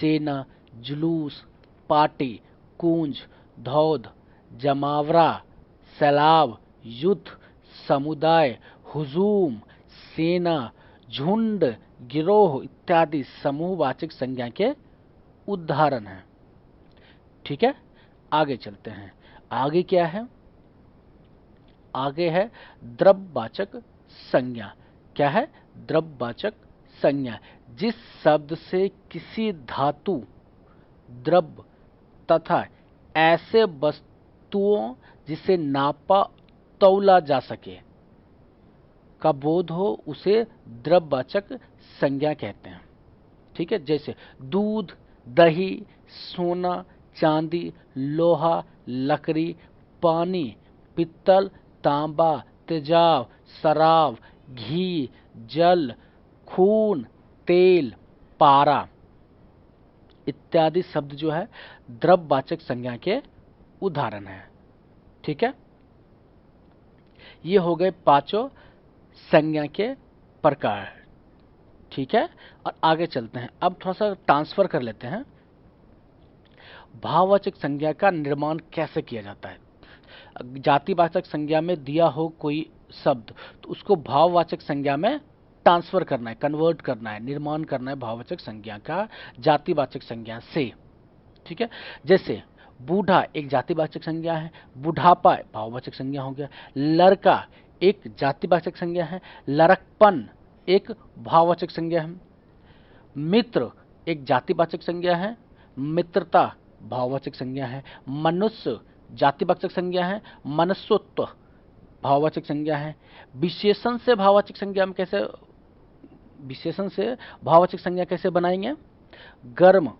सेना, जुलूस, पार्टी, कुंज, धौध, जमावड़ा, सैलाब, युद्ध, समुदाय, हुजूम, सेना, झुंड, गिरोह इत्यादि समूहवाचक संज्ञा के उदाहरण हैं। ठीक है, आगे चलते हैं। आगे क्या है? आगे है द्रव्यवाचक संज्ञा। क्या है? द्रव्यवाचक संज्ञा। जिस शब्द से किसी धातु, द्रव्य तथा ऐसे वस्तुओं जिसे नापा तौला जा सके का बोध हो उसे द्रव्यवाचक संज्ञा कहते हैं। ठीक है, जैसे दूध, दही, सोना, चांदी, लोहा, लकड़ी, पानी, पित्तल, तांबा, तेजाब, शराब, घी, जल, खून, तेल, पारा इत्यादि शब्द जो है द्रव्यवाचक संज्ञा के उदाहरण हैं। ठीक है, ये हो गए पांचों संज्ञा के प्रकार। ठीक है, और आगे चलते हैं। अब थोड़ा सा ट्रांसफर कर लेते हैं। भाववाचक संज्ञा का निर्माण कैसे किया जाता है? जातिवाचक संज्ञा में दिया हो कोई शब्द तो उसको भाववाचक संज्ञा में ट्रांसफर करना है, कन्वर्ट करना है, निर्माण करना है भाववाचक संज्ञा का जातिवाचक संज्ञा से। ठीक है, जैसे बूढ़ा एक जातिवाचक संज्ञा है, बुढ़ापा भाववाचक संज्ञा हो गया, लड़का एक जातिवाचक संज्ञा है, लड़कपन एक भाववाचक संज्ञा है, मित्र एक जातिवाचक संज्ञा है, मित्रता भाववाचक संज्ञा है, मनुष्य जातिवाचक संज्ञा है, मनुष्यत्व भाववाचक संज्ञा है। विशेषण से भाववाचक संज्ञा में कैसे भाववाचक संज्ञा कैसे बनाएंगे? गर्म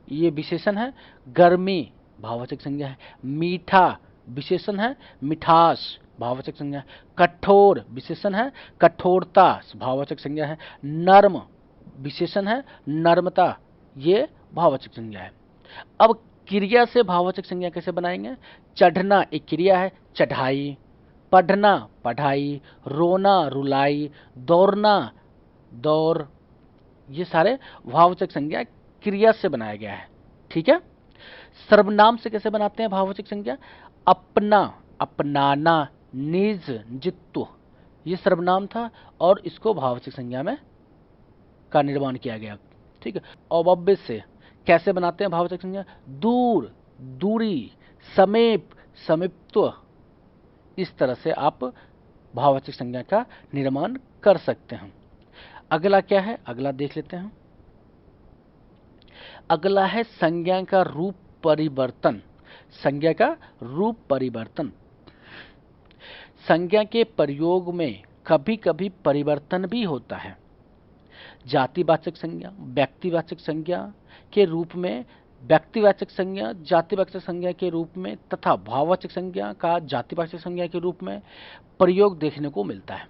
ये विशेषण है, गर्मी भाववाचक संज्ञा है। मीठा विशेषण है, मिठास भाववाचक संज्ञा है। कठोर विशेषण है, कठोरता भाववाचक संज्ञा है। नर्म विशेषण है, नर्मता ये भाववाचक संज्ञा है। अब क्रिया से भाववाचक संज्ञा कैसे बनाएंगे? चढ़ना एक क्रिया है, चढ़ाई, पढ़ना पढ़ाई, रोना रुलाई, दौड़ना दौड़, ये सारे भाववाचक संज्ञा क्रिया से बनाया गया है। ठीक है, सर्वनाम से कैसे बनाते हैं भाववाचक संज्ञा? अपना, अपनाना, निज, निजित्व ये सर्वनाम था और इसको भाववाचक संज्ञा में का निर्माण किया गया। ठीक है, अव्यय से कैसे बनाते हैं भाववाचक संज्ञा? दूर, दूरी, समीप, समीपत्व इस तरह से आप भाववाचक संज्ञा का निर्माण कर सकते हैं। अगला क्या है? अगला देख लेते हैं। अगला है संज्ञा का रूप परिवर्तन। संज्ञा का रूप परिवर्तन। संज्ञा के प्रयोग में कभी कभी परिवर्तन भी होता है। जातिवाचक संज्ञा व्यक्तिवाचक संज्ञा के रूप में, व्यक्तिवाचक संज्ञा जातिवाचक संज्ञा के रूप में तथा भाववाचक संज्ञा का जातिवाचक संज्ञा के रूप में प्रयोग देखने को मिलता है।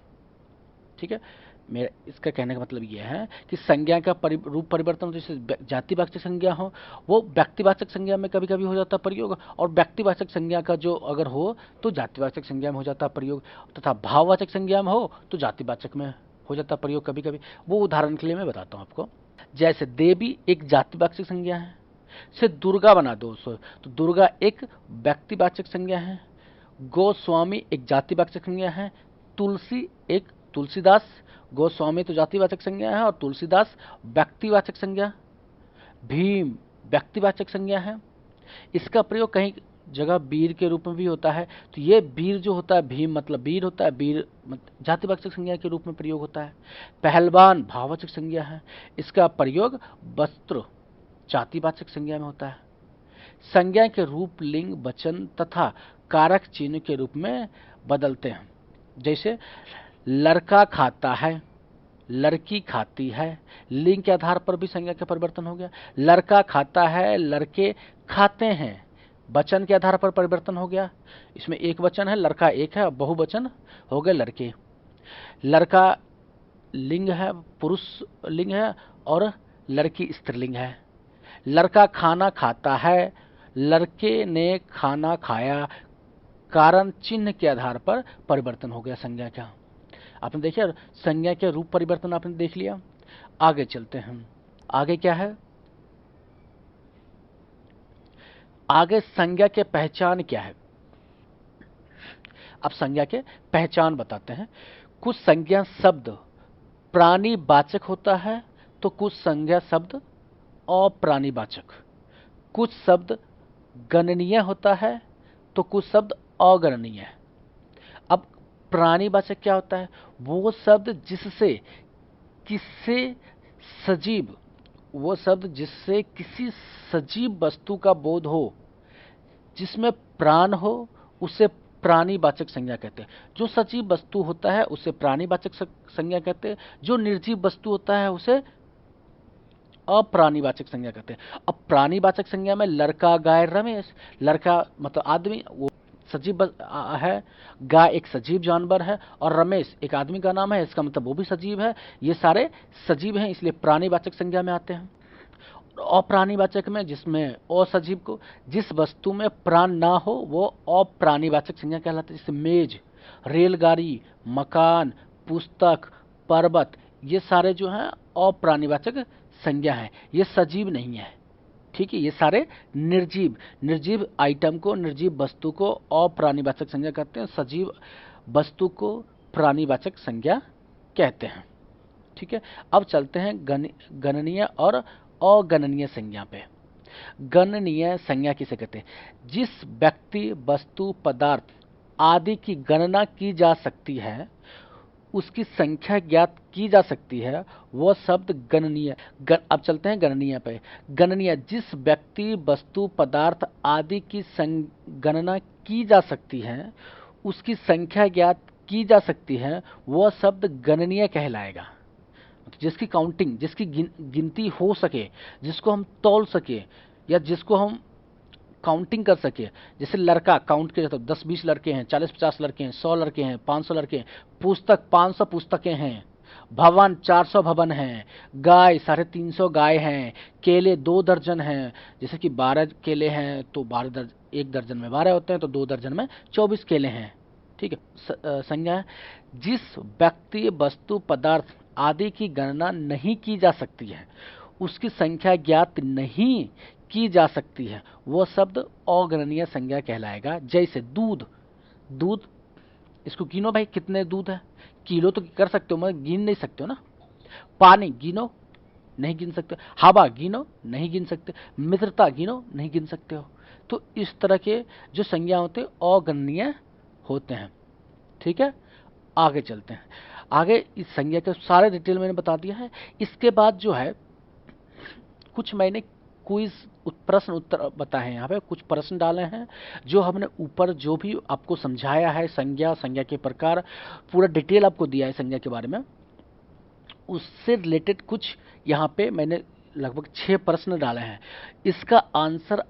ठीक है, मेरा इसका कहने का मतलब यह है कि संज्ञा का रूप परिवर्तन, जैसे जातिवाचक संज्ञा हो वो व्यक्तिवाचक संज्ञा में कभी कभी हो जाता है प्रयोग, और व्यक्तिवाचक संज्ञा का जो अगर हो तो जातिवाचक संज्ञा में हो जाता है प्रयोग, तथा भाववाचक संज्ञा में हो तो जातिवाचक में हो जाता है प्रयोग कभी कभी। वो उदाहरण के लिए मैं बताता हूँ आपको। जैसे देवी एक जातिवाचक संज्ञा है, से दुर्गा बना दो तो दुर्गा एक व्यक्तिवाचक संज्ञा है, गोस्वामी एक जातिवाचक संज्ञा है, तुलसी एक तुलसीदास, गोस्वामी तो जातिवाचक संज्ञा है और तुलसीदास व्यक्तिवाचक संज्ञा, भीम व्यक्तिवाचक संज्ञा है। इसका प्रयोग कहीं जगह वीर के रूप में भी होता है, तो ये वीर जो होता है, भीम मतलब वीर होता है, वीर जातिवाचक संज्ञा के रूप में प्रयोग होता है। पहलवान भाववाचक संज्ञा है, इसका प्रयोग वस्त्र जातिवाचक संज्ञा में होता है। संज्ञा के रूप लिंग वचन तथा कारक चिन्ह के रूप में बदलते हैं। जैसे लड़का खाता है, लड़की खाती है, लिंग के आधार पर भी संज्ञा का परिवर्तन हो गया। लड़का खाता है, लड़के खाते हैं, वचन के आधार पर परिवर्तन हो गया। इसमें एक वचन है, लड़का एक है, बहुवचन हो गए लड़के। लड़का लिंग है, पुरुष लिंग है, और लड़की स्त्रीलिंग है। लड़का खाना खाता है, लड़के ने खाना खाया, कारण चिन्ह के आधार पर परिवर्तन हो गया संज्ञा का। आपने देखिए संज्ञा के रूप परिवर्तन आपने देख लिया। आगे चलते हैं, आगे क्या है, आगे संज्ञा के पहचान क्या है। अब संज्ञा के पहचान बताते हैं। कुछ संज्ञा शब्द प्राणीवाचक होता है तो कुछ संज्ञा शब्द अप्राणीवाचक। कुछ शब्द गणनीय होता है तो कुछ शब्द अगणनीय। अब प्राणीवाचक क्या होता है, वो शब्द जिससे किसी सजीव, वो शब्द जिससे किसी सजीव वस्तु का बोध हो, जिसमें प्राण हो, उसे प्राणीवाचक संज्ञा कहते हैं। जो सजीव वस्तु होता है उसे प्राणीवाचक संज्ञा कहते हैं, जो निर्जीव वस्तु होता है उसे अप्राणीवाचक संज्ञा कहते हैं। अब प्राणीवाचक संज्ञा में लड़का गाय रमेश, लड़का मतलब आदमी वो सजीव है, गाय एक सजीव जानवर है, और रमेश एक आदमी का नाम है, इसका मतलब वो भी सजीव है। ये सारे सजीव हैं, इसलिए प्राणीवाचक संज्ञा में आते हैं। अप्राणीवाचक में जिसमें असजीव को, जिस वस्तु में प्राण ना हो वो अप्राणीवाचक संज्ञा कहलाती है। जैसे मेज, रेलगाड़ी, मकान, पुस्तक, पर्वत, ये सारे जो हैं अप्राणीवाचक संज्ञा है, ये सजीव नहीं है। ठीक है, ये सारे निर्जीव निर्जीव आइटम को, निर्जीव वस्तु को अप्राणीवाचक संज्ञा कहते हैं, सजीव वस्तु को प्राणीवाचक संज्ञा कहते हैं। ठीक है, अब चलते हैं गणनीय और अगणनीय संज्ञा पे। गणनीय संज्ञा किसे कहते हैं, जिस व्यक्ति, वस्तु, पदार्थ आदि की गणना की जा सकती है, उसकी संख्या ज्ञात की जा सकती है, वह शब्द गणनीय। अब चलते हैं गणनीय पे। गणनीय जिस व्यक्ति, वस्तु, पदार्थ आदि की गणना की जा सकती है, उसकी संख्या ज्ञात की जा सकती है, वह शब्द गणनीय कहलाएगा। जिसकी काउंटिंग, जिसकी गिनती हो सके, जिसको हम तौल सके या जिसको हम काउंटिंग कर सके। जैसे लड़का काउंट किया जाता है, 10-20 लड़के हैं, 40-50 लड़के हैं, 100 लड़के हैं, 500 लड़के हैं। पुस्तक 500 पुस्तकें हैं। भवन 400 भवन हैं। गाय 350 गाय हैं। केले 2 दर्जन हैं। जैसे कि 12 केले हैं तो 1 दर्जन में 12 होते हैं, तो 2 दर्जन में 24 केले हैं। ठीक है, संज्ञा है जिस व्यक्ति, वस्तु, पदार्थ आदि की गणना नहीं की जा सकती है, उसकी संख्या ज्ञात नहीं की जा सकती है, वह शब्द अगणनीय संज्ञा कहलाएगा। जैसे दूध, दूध इसको गिनो भाई, कितने दूध है, किलो तो कर सकते हो, मगर गिन नहीं सकते हो ना। पानी गिनो, नहीं गिन सकते। हवा गिनो, नहीं गिन सकते। मित्रता गिनो, नहीं गिन सकते हो। तो इस तरह के जो संज्ञा होते हैं अगणनीय होते हैं। ठीक है, आगे चलते हैं। आगे इस संज्ञा के सारे डिटेल मैंने बता दिया है। इसके बाद जो है कुछ मैंने क्विज प्रश्न उत्तर बताए हैं, यहाँ पे कुछ प्रश्न डाले हैं जो हमने ऊपर जो भी आपको समझाया है, संज्ञा, संज्ञा के प्रकार, पूरा डिटेल आपको दिया है संज्ञा के बारे में, उससे रिलेटेड कुछ यहाँ पे मैंने लगभग 6 प्रश्न डाले हैं। इसका आंसर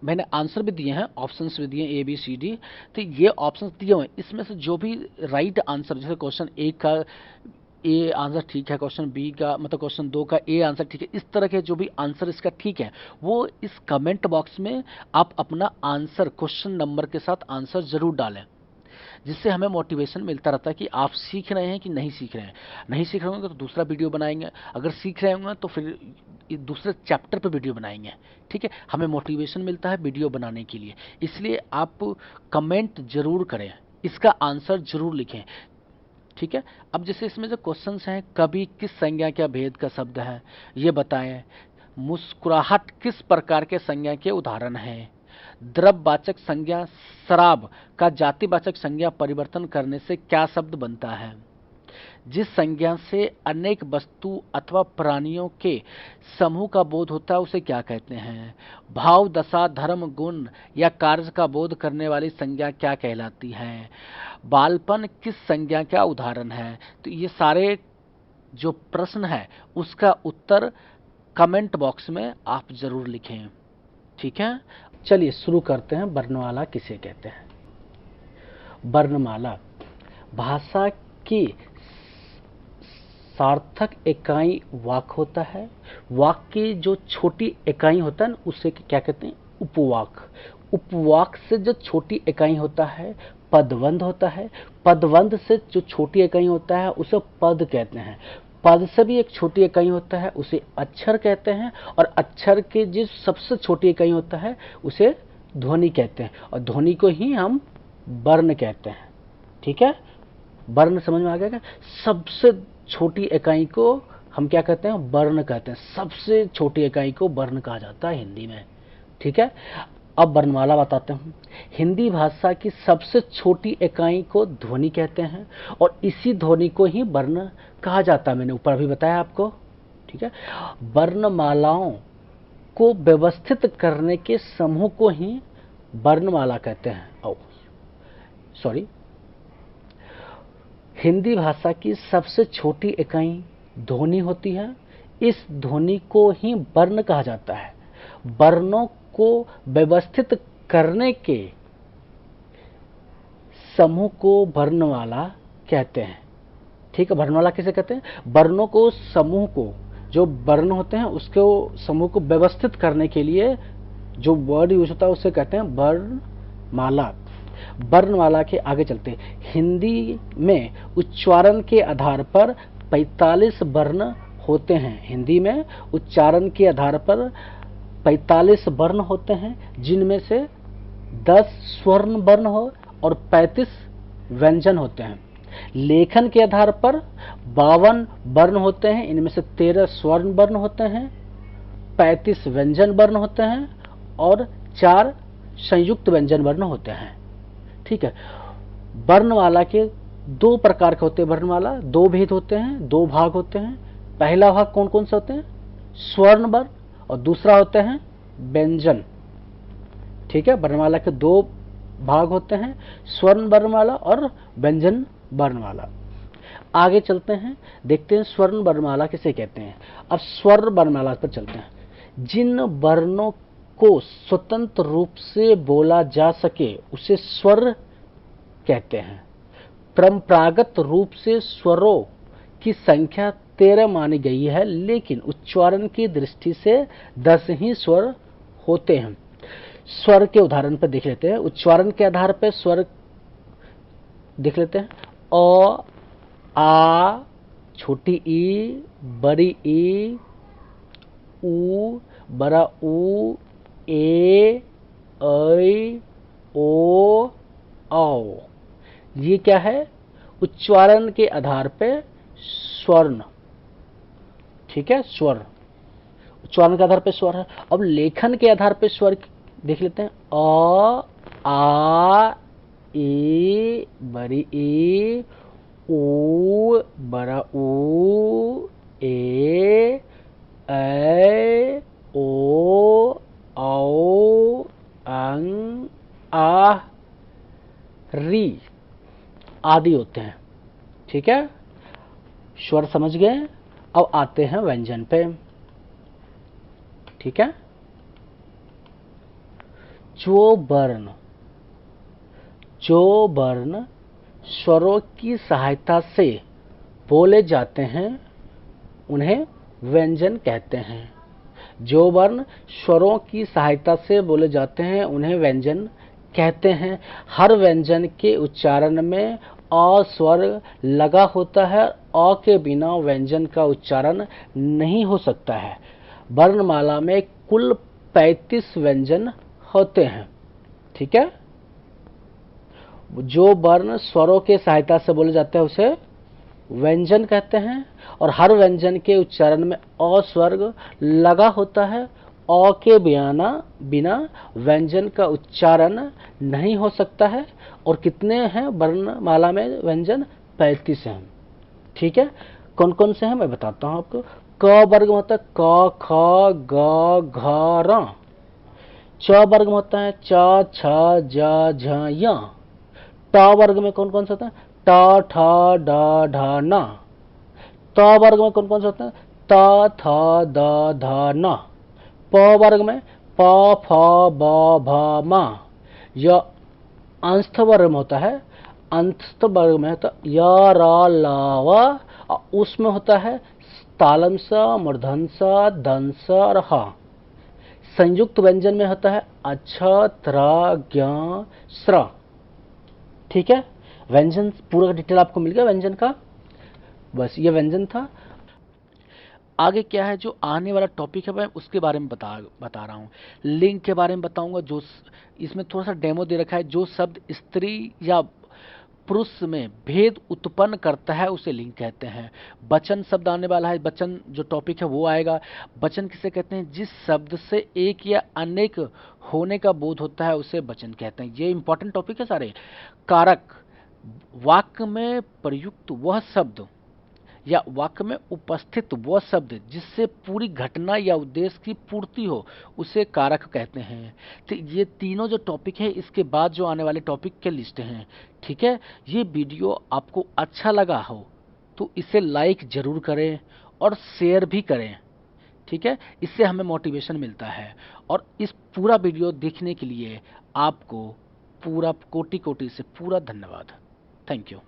मैंने आंसर भी दिए हैं, ऑप्शंस भी दिए A B C D। तो ये ऑप्शंस दिए हुए हैं, इसमें से जो भी राइट आंसर, जैसे क्वेश्चन 1 का ए आंसर ठीक है, क्वेश्चन बी का मतलब क्वेश्चन 2 का ए आंसर ठीक है, इस तरह के जो भी आंसर इसका ठीक है वो इस कमेंट बॉक्स में आप अपना आंसर क्वेश्चन नंबर के साथ आंसर जरूर डालें, जिससे हमें मोटिवेशन मिलता रहता है कि आप सीख रहे हैं कि नहीं सीख रहे हैं। नहीं सीख रहे होंगे तो दूसरा वीडियो बनाएंगे, अगर सीख रहे होंगे तो फिर दूसरे चैप्टर पे वीडियो बनाएंगे। ठीक है, हमें मोटिवेशन मिलता है वीडियो बनाने के लिए, इसलिए आप कमेंट जरूर करें, इसका आंसर जरूर लिखें। ठीक है, अब जैसे इसमें जो क्वेश्चंस हैं, कभी किस संज्ञा का भेद का शब्द है ये बताएं, मुस्कुराहट किस प्रकार के संज्ञा के उदाहरण हैं, द्रव्यवाचक संज्ञा शराब का जातिवाचक संज्ञा परिवर्तन करने से क्या शब्द बनता है, जिस संज्ञा से अनेक वस्तु अथवा प्राणियों के समूह का बोध होता है उसे क्या कहते हैं, भाव दशा धर्म गुण या कार्य का बोध करने वाली संज्ञा क्या कहलाती है, बालपन किस संज्ञा का उदाहरण है। तो ये सारे जो प्रश्न है उसका उत्तर कमेंट बॉक्स में आप जरूर लिखें। ठीक है, चलिए शुरू करते हैं। वर्णमाला किसे कहते हैं? वर्णमाला भाषा की सार्थक इकाई वाक होता है। वाक की जो छोटी इकाई होता है ना उसे क्या कहते हैं? उपवाक। उपवाक से जो छोटी इकाई होता है पदवंध होता है। पदवंध से जो छोटी इकाई होता है उसे पद कहते हैं। पद से भी एक छोटी इकाई होता है उसे अक्षर कहते हैं, और अक्षर के जिस सबसे छोटी इकाई होता है उसे ध्वनि कहते हैं, और ध्वनि को ही हम वर्ण कहते हैं। ठीक है, वर्ण समझ में आ गया क्या? सबसे छोटी इकाई को हम क्या कहते हैं? वर्ण कहते हैं। सबसे छोटी इकाई को वर्ण कहा जाता है हिंदी में। ठीक है, अब वर्णमाला बताते हूँ। हिंदी भाषा की सबसे छोटी इकाई को ध्वनि कहते हैं, और इसी ध्वनि को ही वर्ण कहा जाता है। मैंने ऊपर अभी बताया आपको। ठीक है, वर्णमालाओं को व्यवस्थित करने के समूह को ही वर्णमाला कहते हैं। सॉरी, हिंदी भाषा की सबसे छोटी इकाई ध्वनि होती है। इस ध्वनि को ही वर्ण कहा जाता है। वर्णों को व्यवस्थित करने के समूह को वर्णमाला कहते हैं। ठीक है, वर्णमाला किसे कहते हैं? वर्णों को समूह को, जो वर्ण होते हैं उसके समूह को व्यवस्थित करने के लिए जो वर्ड यूज होता है उसे कहते हैं वर्णमाला। वर्णमाला के आगे चलते हैं। हिंदी में उच्चारण के आधार पर 45 वर्ण होते हैं। हिंदी में उच्चारण के आधार पर 45 वर्ण होते हैं, जिनमें से 10 स्वर्ण वर्ण हो और 35 व्यंजन होते हैं। लेखन के आधार पर 52 वर्ण होते हैं, इनमें से 13 स्वर्ण वर्ण होते हैं, 35 व्यंजन वर्ण होते हैं और 4 संयुक्त व्यंजन वर्ण होते हैं। ठीक है, वर्णमाला के 2 प्रकार के होते हैं। वर्णमाला 2 भेद होते हैं, 2 भाग होते हैं। पहला भाग कौन कौन से होते हैं? स्वर्ण वर्ण, और दूसरा होते हैं व्यंजन। ठीक है, वर्णमाला के 2 भाग होते हैं, स्वर्ण वर्णमाला और व्यंजन वर्णमाला। आगे चलते हैं, देखते हैं स्वर्ण वर्णमाला किसे कहते हैं। अब स्वर्ण वर्णमाला पर चलते हैं। जिन वर्णों को स्वतंत्र रूप से बोला जा सके उसे स्वर कहते हैं। परंपरागत रूप से स्वरों की संख्या 13 मानी गई है, लेकिन उच्चारण की दृष्टि से 10 ही स्वर होते हैं। स्वर के उदाहरण पर देख लेते हैं। उच्चारण के आधार पर स्वर देख लेते हैं। अ, आ, छोटी ई, बड़ी ई, ऊ, बड़ा ऊ, ए, ऐ, ओ, औ। ये क्या है? उच्चारण के आधार पे स्वर्ण। ठीक है, स्वर उच्चारण के आधार पे स्वर है। अब लेखन के आधार पे स्वर देख लेते हैं। अ, आ, ए, बड़ी ए, ओ, बड़ा ओ, ए, ऐ, ओ, औ, अं, आ, री आदि होते हैं। ठीक है, स्वर समझ गए। अब आते हैं व्यंजन पे। ठीक है, जो वर्ण स्वरों की सहायता से बोले जाते हैं उन्हें व्यंजन कहते हैं। जो वर्ण स्वरों की सहायता से बोले जाते हैं उन्हें व्यंजन कहते हैं। हर व्यंजन के उच्चारण में अ स्वर लगा होता है। अ के बिना व्यंजन का उच्चारण नहीं हो सकता है। वर्णमाला में कुल 35 व्यंजन होते हैं। ठीक है, जो वर्ण स्वरों के सहायता से बोले जाते हैं उसे व्यंजन कहते हैं, और हर व्यंजन के उच्चारण में अ स्वर लगा होता है। अ के बिना व्यंजन का उच्चारण नहीं हो सकता है। और कितने हैं वर्णमाला में व्यंजन? 35 हैं। ठीक है, कौन कौन से हैं मैं बताता हूं आपको। क वर्ग में होता है क, ख, ग, घ, र। च वर्ग में होता है च, छ, ज, झ, य। ट वर्ग में कौन कौन से होता है? ट, ठ, ड, ढ, न। त वर्ग में कौन कौन से होते हैं? त, थ, द, ध, न। प वर्ग में प, फ, ब, भ, म। य अंस्थ वर्ग में होता है। अंस्थ वर्ग में होता है य, र, ल, व। उसमें होता है तालम स, मूर्धन स, दं स और ह। संयुक्त व्यंजन में होता है अच्छ, त्र, ज्ञ, स्र। ठीक है, व्यंजन पूरा डिटेल आपको मिल गया व्यंजन का। बस ये व्यंजन था। आगे क्या है जो आने वाला टॉपिक है मैं उसके बारे में बता रहा हूँ। लिंग के बारे में बताऊंगा। जो इसमें थोड़ा सा डेमो दे रखा है। जो शब्द स्त्री या पुरुष में भेद उत्पन्न करता है उसे लिंग कहते हैं। वचन शब्द आने वाला है। वचन जो टॉपिक है वो आएगा। वचन किसे कहते हैं? जिस शब्द से एक या अनेक होने का बोध होता है उसे वचन कहते हैं। ये इंपॉर्टेंट टॉपिक है सारे। कारक, वाक्य में प्रयुक्त वह शब्द या वाक्य में उपस्थित वह शब्द जिससे पूरी घटना या उद्देश्य की पूर्ति हो उसे कारक कहते हैं। तो ये तीनों जो टॉपिक है इसके बाद जो आने वाले टॉपिक के लिस्ट हैं। ठीक है, ये वीडियो आपको अच्छा लगा हो तो इसे लाइक जरूर करें और शेयर भी करें। ठीक है, इससे हमें मोटिवेशन मिलता है। और इस पूरा वीडियो देखने के लिए आपको पूरा कोटि कोटि से पूरा धन्यवाद। Thank you.